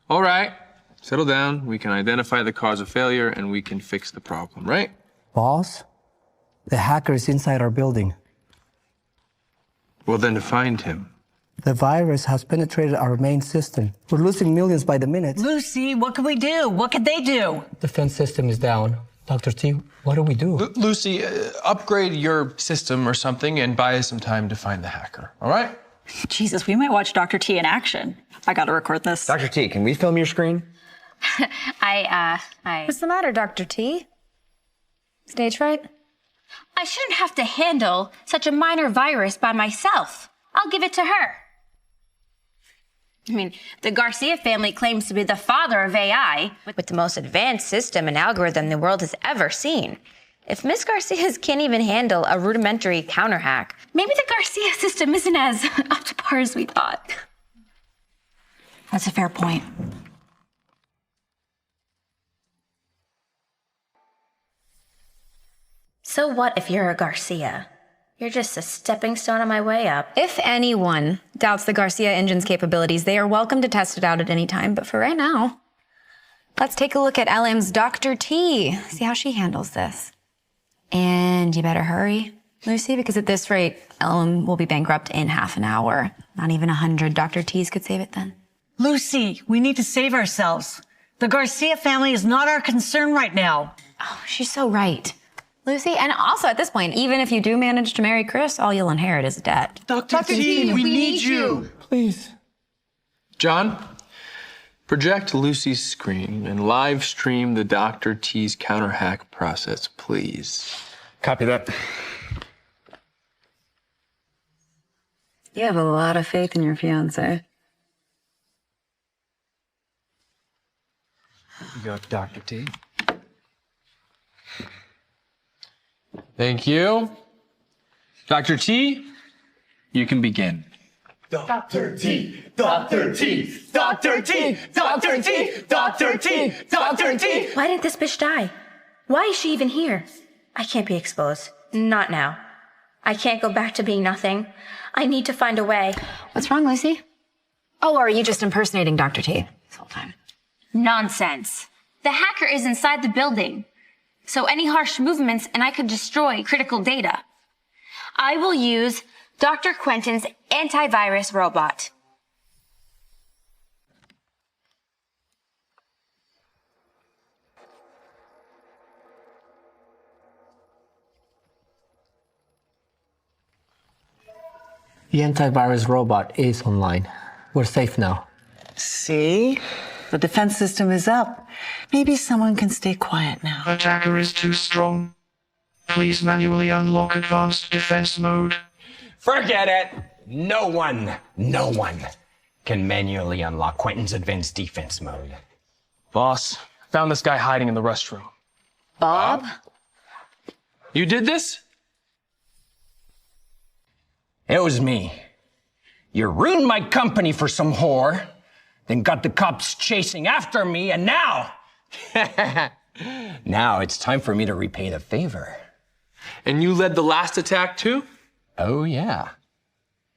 All right, settle down. We can identify the cause of failure and we can fix the problem, right? Boss, the hacker is inside our building. Well, then find him. The virus has penetrated our main system. We're losing millions by the minute. Lucy, what can we do? What could they do? Defense system is down. Dr. T, what do we do? Lucy, upgrade your system or something and buy us some time to find the hacker, all right? Jesus, we might watch Dr. T in action. I gotta record this. Dr. T, can we film your screen? What's the matter, Dr. T? Stage fright? I shouldn't have to handle such a minor virus by myself. I'll give it to her. I mean, the Garcia family claims to be the father of AI, with the most advanced system and algorithm the world has ever seen. If Miss Garcia's can't even handle a rudimentary counter hack, maybe the Garcia system isn't as up to par as we thought. That's a fair point. So what if you're a Garcia? You're just a stepping stone on my way up. If anyone doubts the Garcia engine's capabilities, they are welcome to test it out at any time. But for right now, let's take a look at LM's Dr. T. See how she handles this. And you better hurry, Lucy, because at this rate, LM will be bankrupt in half an hour. Not even 100 Dr. T's could save it then. Lucy, we need to save ourselves. The Garcia family is not our concern right now. Oh, she's so right. Lucy, and also at this point, even if you do manage to marry Chris, all you'll inherit is debt. Dr. T, we need you. Please. John, project Lucy's screen and live stream the Dr. T's counter hack process, please. Copy that. You have a lot of faith in your fiance. You go, Dr. T. Thank you. Dr. T, you can begin. Dr. T, Dr. T, Dr. T, Dr. T, Dr. T, Dr. T. Why didn't this bitch die? Why is she even here? I can't be exposed. Not now. I can't go back to being nothing. I need to find a way. What's wrong, Lucy? Oh, or are you just impersonating Dr. T this whole time? Nonsense. The hacker is inside the building. So any harsh movements and I could destroy critical data. I will use Dr. Quentin's antivirus robot. The antivirus robot is online. We're safe now. See? The defense system is up. Maybe someone can stay quiet now. Attacker is too strong. Please manually unlock advanced defense mode. Forget it. No one can manually unlock Quentin's advanced defense mode. Boss, found this guy hiding in the restroom. Bob? You did this? It was me. You ruined my company for some whore, then got the cops chasing after me, and now... now it's time for me to repay the favor. And you led the last attack too? Oh, yeah.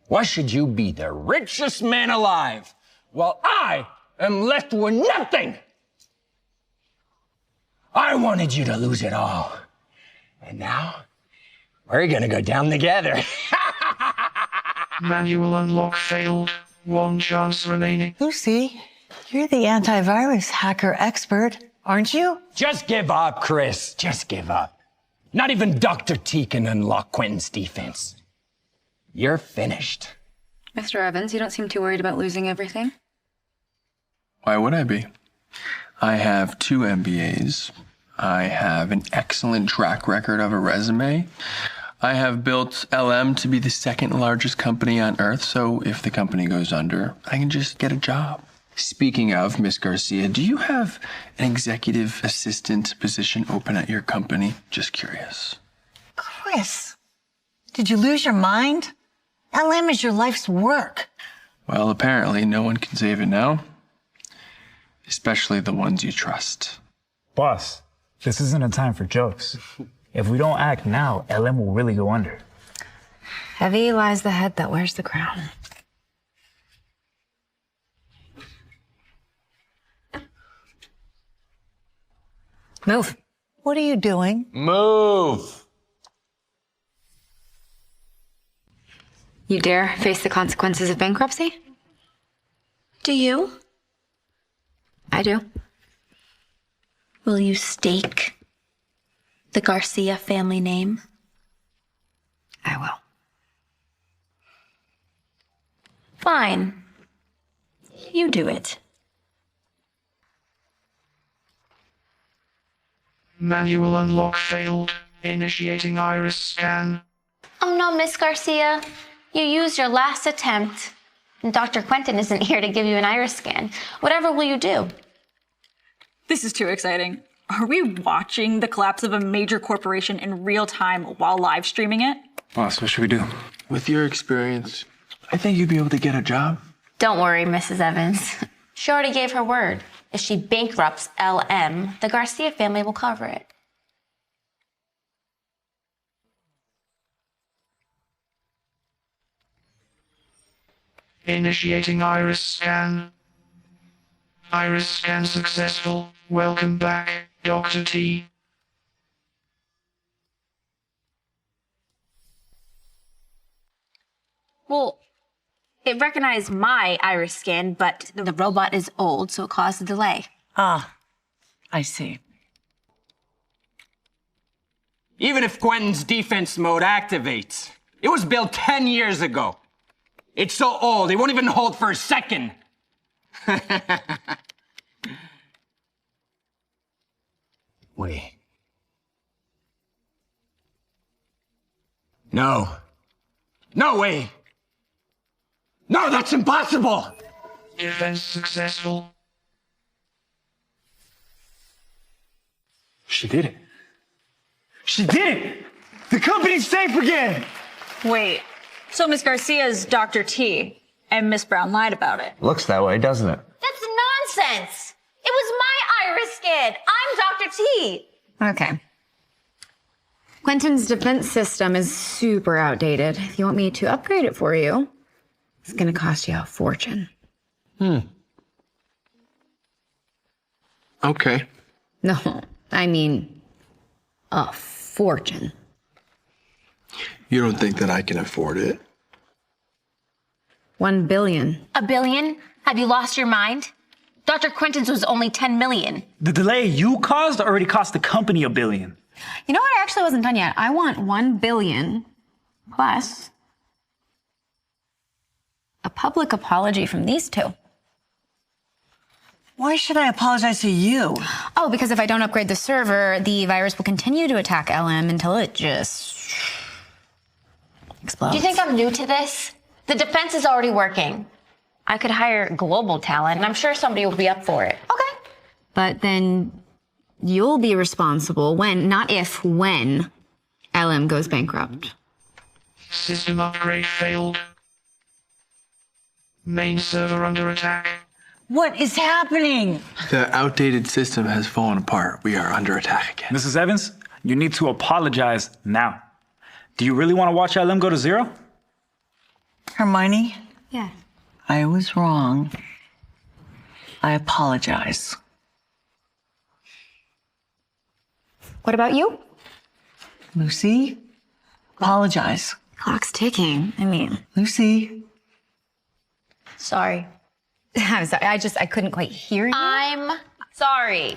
Why should you be the richest man alive while I am left with nothing? I wanted you to lose it all. And now, we're gonna go down together. Manual unlock failed. One chance remaining. Lucy, you're the antivirus hacker expert, aren't you? Just give up, Chris. Just give up. Not even Dr. T can unlock Quentin's defense. You're finished. Mr. Evans, you don't seem too worried about losing everything. Why would I be? I have 2 MBAs. I have an excellent track record of a resume. I have built LM to be the 2nd largest company on earth, so if the company goes under, I can just get a job. Speaking of, Miss Garcia, do you have an executive assistant position open at your company? Just curious. Chris, did you lose your mind? LM is your life's work. Well, apparently no one can save it now, especially the ones you trust. Boss, this isn't a time for jokes. If we don't act now, LM will really go under. Heavy lies the head that wears the crown. Move. What are you doing? Move. You dare face the consequences of bankruptcy? Do you? I do. Will you stake the Garcia family name? I will. Fine. You do it. Manual unlock failed. Initiating iris scan. Oh no, Miss Garcia. You used your last attempt. And Dr. Quentin isn't here to give you an iris scan. Whatever will you do? This is too exciting. Are we watching the collapse of a major corporation in real time while live streaming it? Boss, what should we do? With your experience, I think you'd be able to get a job. Don't worry, Mrs. Evans. She already gave her word. If she bankrupts LM, the Garcia family will cover it. Initiating iris scan. Iris scan successful. Welcome back, Dr. T. Well, it recognized my iris scan, but the robot is old, so it caused a delay. Ah, I see. Even if Quentin's defense mode activates, it was built 10 years ago. It's so old, it won't even hold for a second. Wait. No. No way. No, that's impossible. Defense successful. She did it. She did it! The company's safe again! Wait, so Miss Garcia's Dr. T, and Miss Brown lied about it. Looks that way, doesn't it? That's nonsense! It was my iris scan! I'm Dr. T! Okay. Quentin's defense system is super outdated. If you want me to upgrade it for you, it's gonna cost you a fortune. Okay. No, I mean, a fortune. You don't think that I can afford it? 1 billion. $1 billion? Have you lost your mind? Dr. Quentin's was only 10 million. The delay you caused already cost the company $1 billion. You know what? I actually wasn't done yet. I want 1 billion plus a public apology from these two. Why should I apologize to you? Oh, because if I don't upgrade the server, the virus will continue to attack LM until it just explodes. Do you think I'm new to this? The defense is already working. I could hire global talent, and I'm sure somebody will be up for it. Okay. But then you'll be responsible when, not if, when LM goes bankrupt. System upgrade failed. Main server under attack. What is happening? The outdated system has fallen apart. We are under attack again. Mrs. Evans, you need to apologize now. Do you really want to watch LM go to zero? Hermione? Yeah. I was wrong. I apologize. What about you? Lucy? Apologize. Clock's ticking. I mean, Lucy? Sorry. I'm sorry. I couldn't quite hear you. I'm sorry.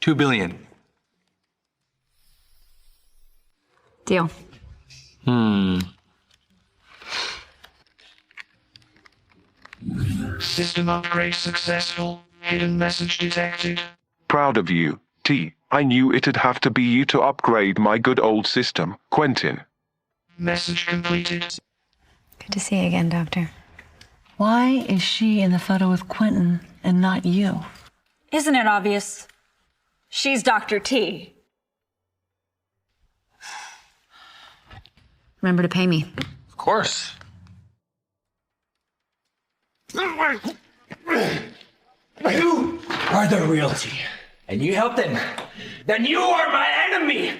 $2 billion. Deal. System upgrade successful. Hidden message detected. Proud of you, T. I knew it'd have to be you to upgrade my good old system, Quentin. Message completed. Good to see you again, Doctor. Why is she in the photo with Quentin and not you? Isn't it obvious? She's Dr. T. Remember to pay me. Of course. You are the real T, and you help them. Then you are my enemy.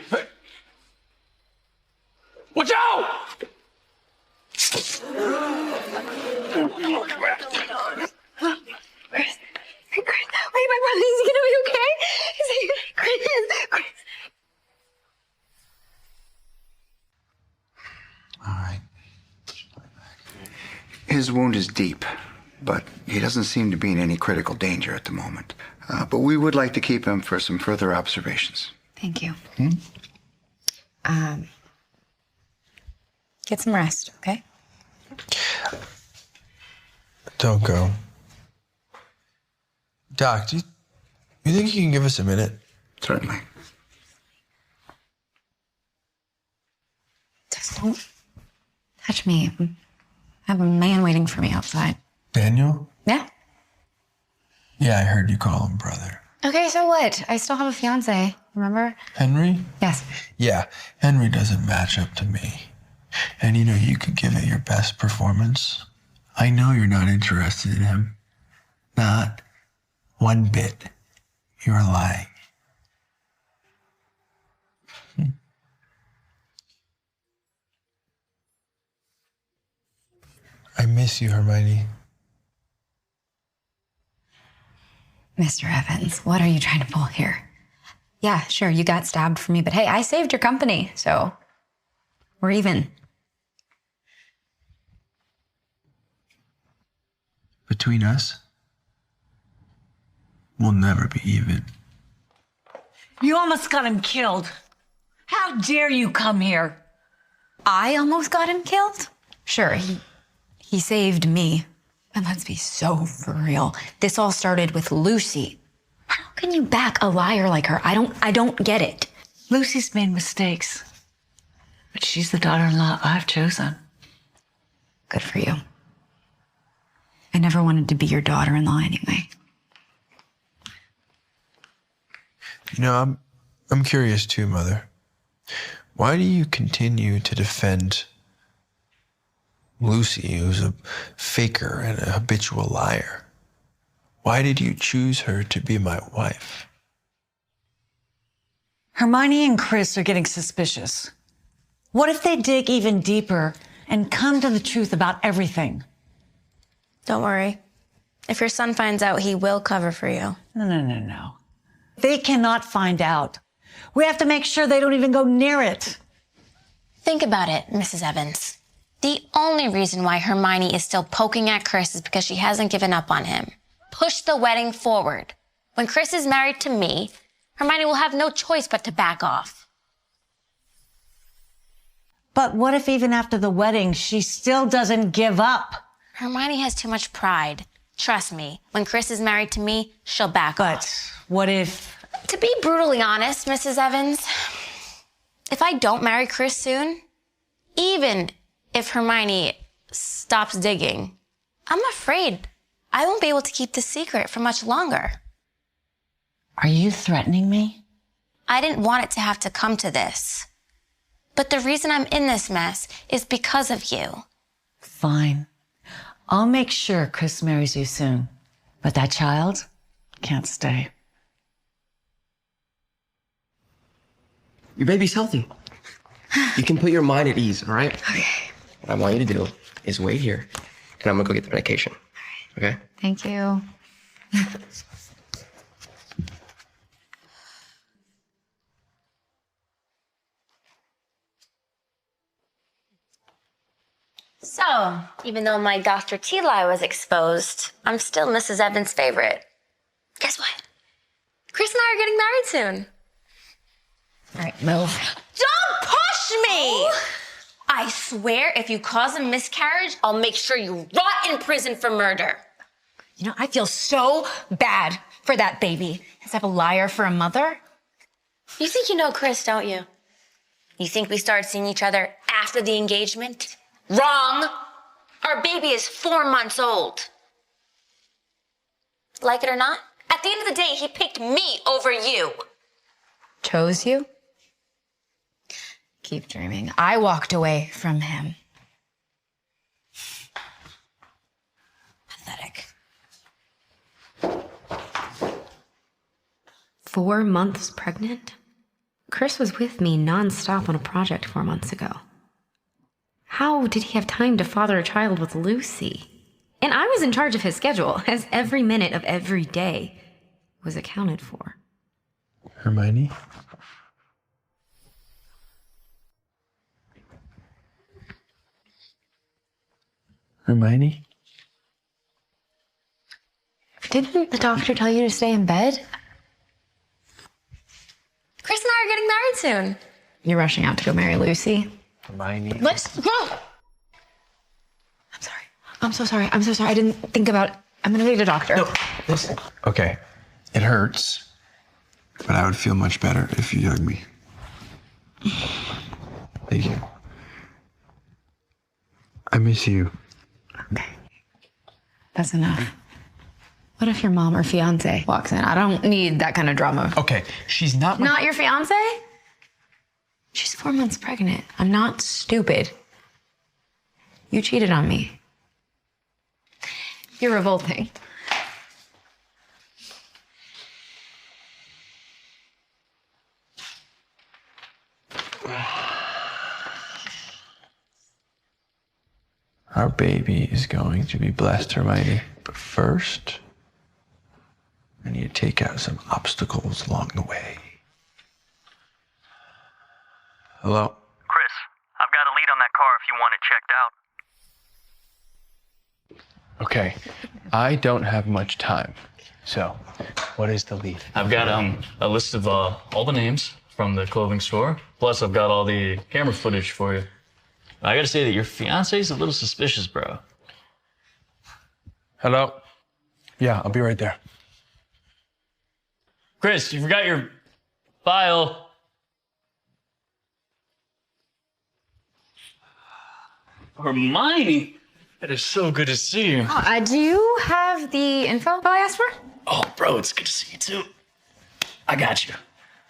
Watch out! Wait, my brother, is he gonna be okay? Is he Chris? His wound is deep, but he doesn't seem to be in any critical danger at the moment. But we would like to keep him for some further observations. Thank you. Get some rest, okay? Don't go. Doc, do you think you can give us a minute? Certainly. Just don't touch me. I have a man waiting for me outside. Daniel? Yeah. Yeah, I heard you call him brother. Okay, so what? I still have a fiance, remember? Henry? Yes. Yeah, Henry doesn't match up to me. And you could give it your best performance. I know you're not interested in him. Not one bit. You're lying. I miss you, Hermione. Mr. Evans, what are you trying to pull here? Yeah, sure, you got stabbed for me, but hey, I saved your company, so we're even. Between us, we'll never be even. You almost got him killed. How dare you come here? I almost got him killed? Sure, he saved me. And let's be so for real. This all started with Lucy. How can you back a liar like her? I don't get it. Lucy's made mistakes, but she's the daughter-in-law I've chosen. Good for you. I never wanted to be your daughter-in-law anyway. I'm curious too, Mother. Why do you continue to defend Lucy, who's a faker and a habitual liar? Why did you choose her to be my wife? Hermione and Chris are getting suspicious. What if they dig even deeper and come to the truth about everything? Don't worry. If your son finds out, he will cover for you. No. They cannot find out. We have to make sure they don't even go near it. Think about it, Mrs. Evans. The only reason why Hermione is still poking at Chris is because she hasn't given up on him. Push the wedding forward. When Chris is married to me, Hermione will have no choice but to back off. But what if even after the wedding, she still doesn't give up? Hermione has too much pride. Trust me, when Chris is married to me, she'll back off. But what if... To be brutally honest, Mrs. Evans, if I don't marry Chris soon, even if Hermione stops digging, I'm afraid I won't be able to keep this secret for much longer. Are you threatening me? I didn't want it to have to come to this. But the reason I'm in this mess is because of you. Fine. I'll make sure Chris marries you soon. But that child can't stay. Your baby's healthy. You can put your mind at ease, all right? Okay. What I want you to do is wait here, and I'm gonna go get the medication. Okay? Thank you. So, even though my Dr. T lie was exposed, I'm still Mrs. Evans' favorite. Guess what? Chris and I are getting married soon. All right, move. Don't push me! I swear if you cause a miscarriage, I'll make sure you rot in prison for murder. You know, I feel so bad for that baby. Does have a liar for a mother? You think you know Chris, don't you? You think we started seeing each other after the engagement? Wrong! Our baby is 4 months old. Like it or not, at the end of the day, he picked me over you. Chose you? Keep dreaming. I walked away from him. Pathetic. 4 months pregnant? Chris was with me nonstop on a project 4 months ago. How did he have time to father a child with Lucy? And I was in charge of his schedule, as every minute of every day was accounted for. Hermione? Hermione? Didn't the doctor tell you to stay in bed? Chris and I are getting married soon. You're rushing out to go marry Lucy. Hermione? Let's go! I'm sorry. I'm so sorry. I'm so sorry. I didn't think about it. I'm gonna need a doctor. No, listen. Okay, it hurts, but I would feel much better if you hugged me. Thank you. I miss you. Okay. That's enough. What if your mom or fiance walks in? I don't need that kind of drama. Okay, she's not my... Not your fiance? She's 4 months pregnant. I'm not stupid. You cheated on me. You're revolting. Our baby is going to be blessed, Hermione. But first, I need to take out some obstacles along the way. Hello? Chris, I've got a lead on that car if you want it checked out. Okay, I don't have much time. So, what is the lead? I've got a list of all the names from the clothing store. Plus, I've got all the camera footage for you. I gotta say that your fiance's a little suspicious, bro. Hello? Yeah, I'll be right there. Chris, you forgot your file. Hermione, it is so good to see you. Do you have the info I asked for? Oh, bro, it's good to see you too. I got you.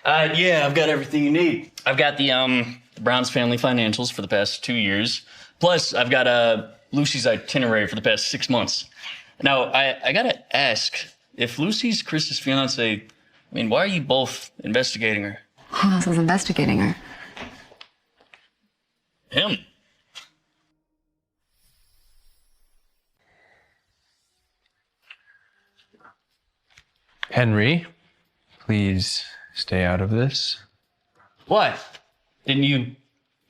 Yeah, I've got everything you need. I've got the Browns family financials for the past 2 years. Plus, I've got Lucy's itinerary for the past 6 months. Now, I gotta ask, if Lucy's Chris's fiance, I mean, why are you both investigating her? Who else is investigating her? Him. Henry, please stay out of this. What? Didn't you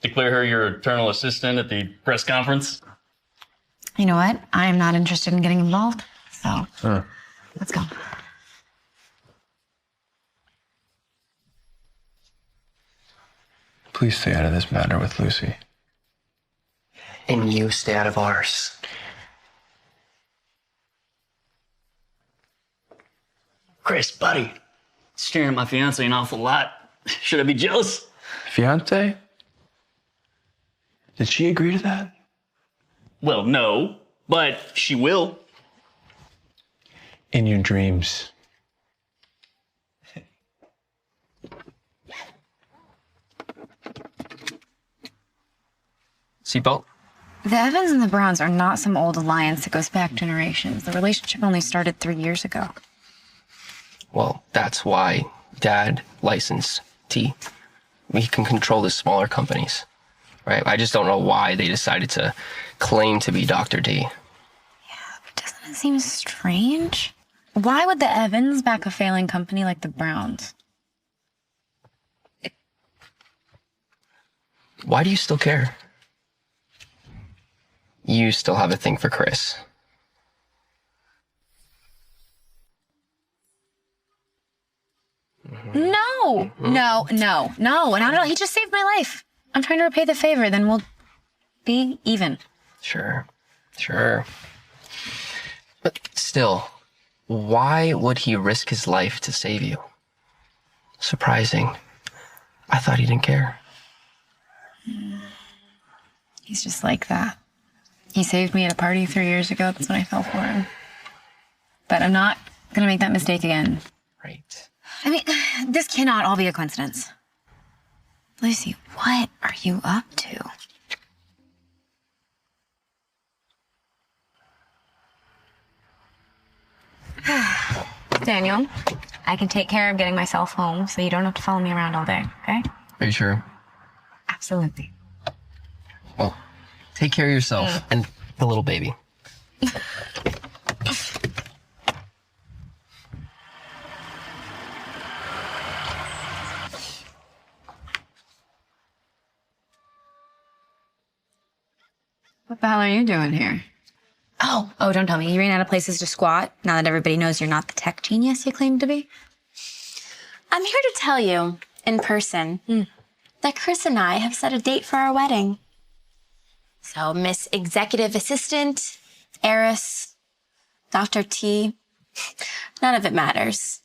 declare her your eternal assistant at the press conference? You know what? I am not interested in getting involved. So, let's go. Please stay out of this matter with Lucy. And you stay out of ours. Chris, buddy, staring at my fiance an awful lot. Should I be jealous? Fiance? Did she agree to that? Well, no, but she will. In your dreams. Seatbelt? The Evans and the Browns are not some old alliance that goes back generations. The relationship only started 3 years ago. Well, that's why Dad licensed T. We can control the smaller companies, right? I just don't know why they decided to claim to be Dr. D. Yeah, but doesn't it seem strange? Why would the Evans back a failing company like the Browns? Why do you still care? You still have a thing for Chris. No, not at all. He just saved my life. I'm trying to repay the favor, then we'll be even. Sure. But still, why would he risk his life to save you? Surprising. I thought he didn't care. He's just like that. He saved me at a party 3 years ago. That's when I fell for him. But I'm not gonna make that mistake again. Right. I mean, this cannot all be a coincidence. Lucy, what are you up to? Daniel, I can take care of getting myself home so you don't have to follow me around all day, okay? Are you sure? Absolutely. Well, Take care of yourself and the little baby. What the hell are you doing here? Oh, don't tell me. You ran out of places to squat now that everybody knows you're not the tech genius you claim to be? I'm here to tell you, in person, that Chris and I have set a date for our wedding. So, Miss Executive Assistant, Heiress, Dr. T, none of it matters.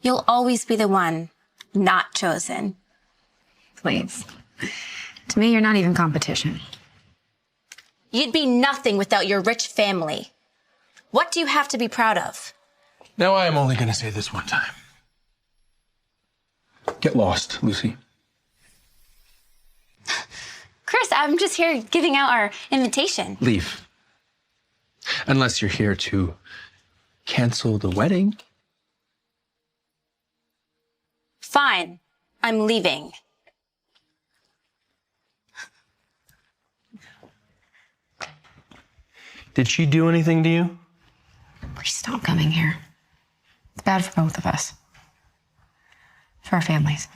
You'll always be the one not chosen. Please. To me, you're not even competition. You'd be nothing without your rich family. What do you have to be proud of? Now I am only going to say this one time. Get lost, Lucy. Chris, I'm just here giving out our invitation. Leave. Unless you're here to cancel the wedding. Fine, I'm leaving. Did she do anything to you? Please stop coming here. It's bad for both of us. For our families.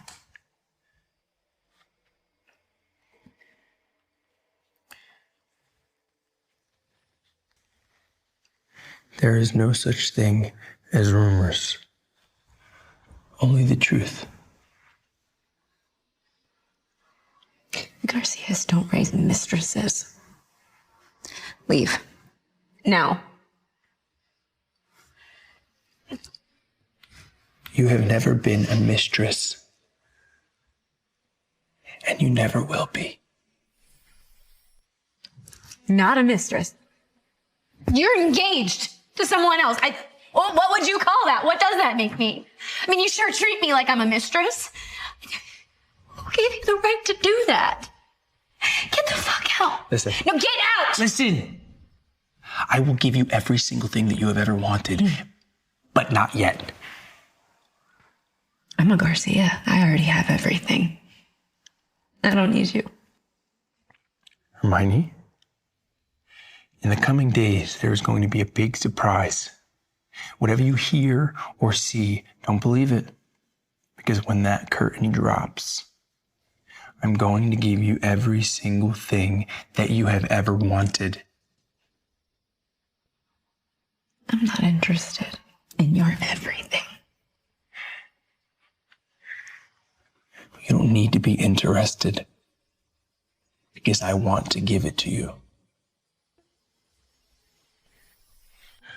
There is no such thing as rumors. Only the truth. The Garcias don't raise mistresses. Leave. Now. You have never been a mistress. And you never will be. Not a mistress. You're engaged to someone else. What would you call that? What does that make me? I mean, you sure treat me like I'm a mistress. Who gave you the right to do that? Get the fuck out. Listen. No, get out! Listen. I will give you every single thing that you have ever wanted, but not yet. I'm a Garcia. I already have everything. I don't need you. Hermione, in the coming days, there is going to be a big surprise. Whatever you hear or see, don't believe it. Because when that curtain drops, I'm going to give you every single thing that you have ever wanted. I'm not interested in your everything. You don't need to be interested. Because I want to give it to you.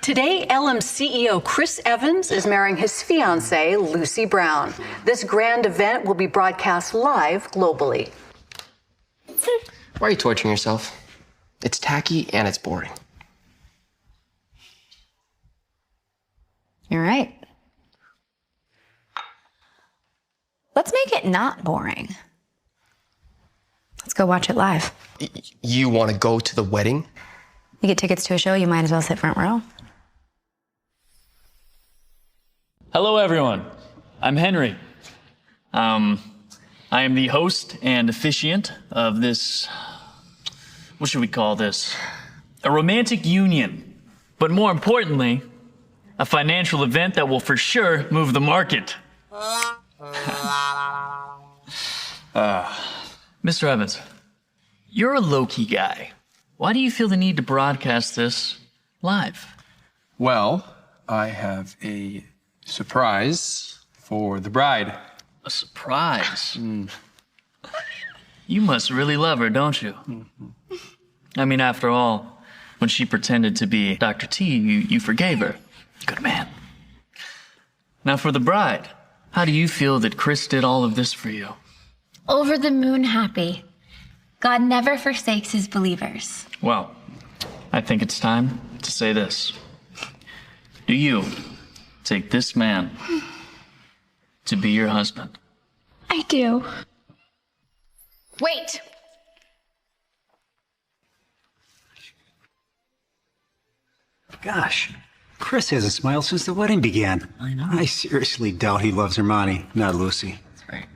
Today, LM's CEO Chris Evans is marrying his fiancée, Lucy Brown. This grand event will be broadcast live globally. Why are you torturing yourself? It's tacky and it's boring. You're right. Let's make it not boring. Let's go watch it live. You want to go to the wedding? You get tickets to a show, you might as well sit front row. Hello, everyone. I'm Henry. I am the host and officiant of this, what should we call this? A romantic union, but more importantly, a financial event that will for sure move the market. Mr. Evans, you're a low-key guy. Why do you feel the need to broadcast this live? Well, I have a surprise for the bride. A surprise? You must really love her, don't you? I mean, after all, when she pretended to be Dr. T, you forgave her. Good man. Now for the bride, how do you feel that Chris did all of this for you? Over the moon happy. God never forsakes his believers. Well, I think it's time to say this. Do you take this man to be your husband? I do. Wait! Gosh, Chris hasn't smiled since the wedding began. I know. I seriously doubt he loves Hermione, not Lucy. That's right.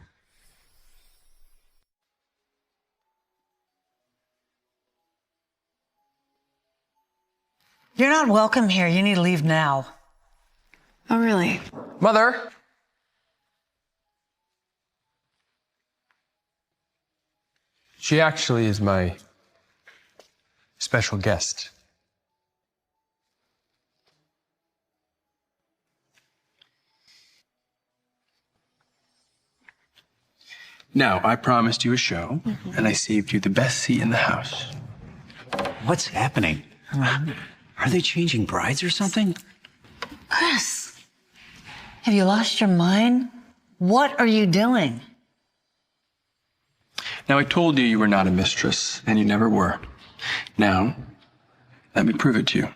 You're not welcome here. You need to leave now. Oh, really? Mother! She actually is my special guest. Now, I promised you a show, and I saved you the best seat in the house. What's happening? Are they changing brides or something? Chris, have you lost your mind? What are you doing? Now, I told you were not a mistress, and you never were. Now, let me prove it to you.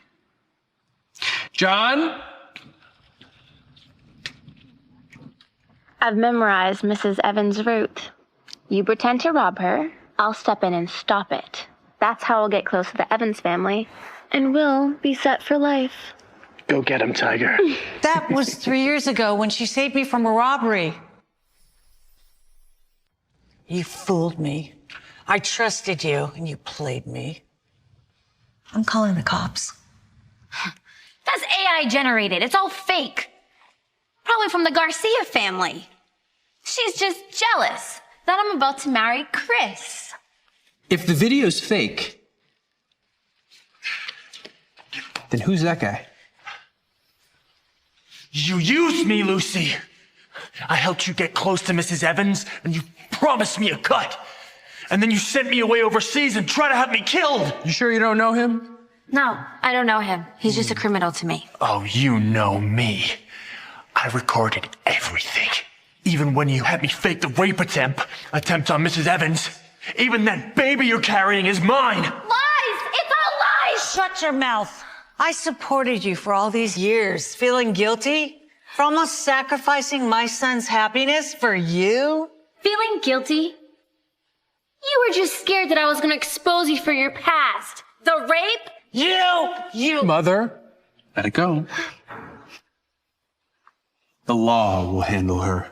John? I've memorized Mrs. Evans' route. You pretend to rob her, I'll step in and stop it. That's how we'll get close to the Evans family, and we'll be set for life. Go get him, Tiger. That was 3 years ago when she saved me from a robbery. You fooled me. I trusted you, and you played me. I'm calling the cops. That's AI generated. It's all fake. Probably from the Garcia family. She's just jealous that I'm about to marry Chris. If the video's fake, then who's that guy? You used me, Lucy. I helped you get close to Mrs. Evans, and you promised me a cut. And then you sent me away overseas and tried to have me killed. You sure you don't know him? No, I don't know him. He's just a criminal to me. Oh, you know me. I recorded everything. Even when you had me fake the rape attempt on Mrs. Evans. Even that baby you're carrying is mine. Lies! It's all lies! Shut your mouth. I supported you for all these years, feeling guilty for almost sacrificing my son's happiness for you. Feeling guilty? You were just scared that I was going to expose you for your past. The rape? You! Mother, let it go. The law will handle her.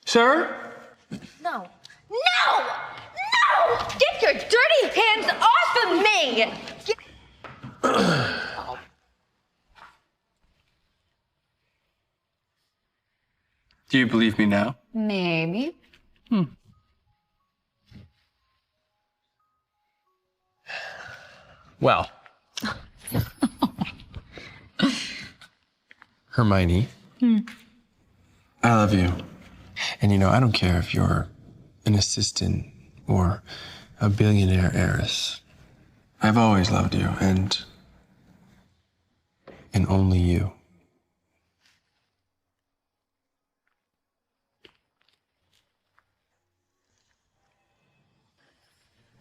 Sir? No. No! No! Get your dirty hands off of me! Do you believe me now? Maybe. Well. Hermione, I love you. And you know, I don't care if you're an assistant or a billionaire heiress. I've always loved you, and only you.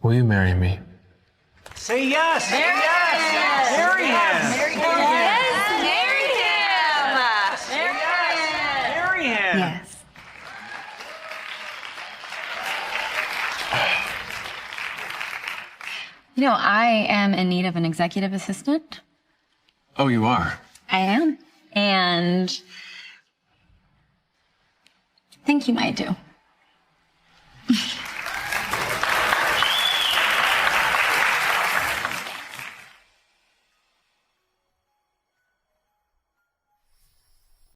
Will you marry me? Say yes! Marry him! Marry him! Yes, marry him! Marry him! Yes. You know, I am in need of an executive assistant. Oh, you are? I am. And I think you might do.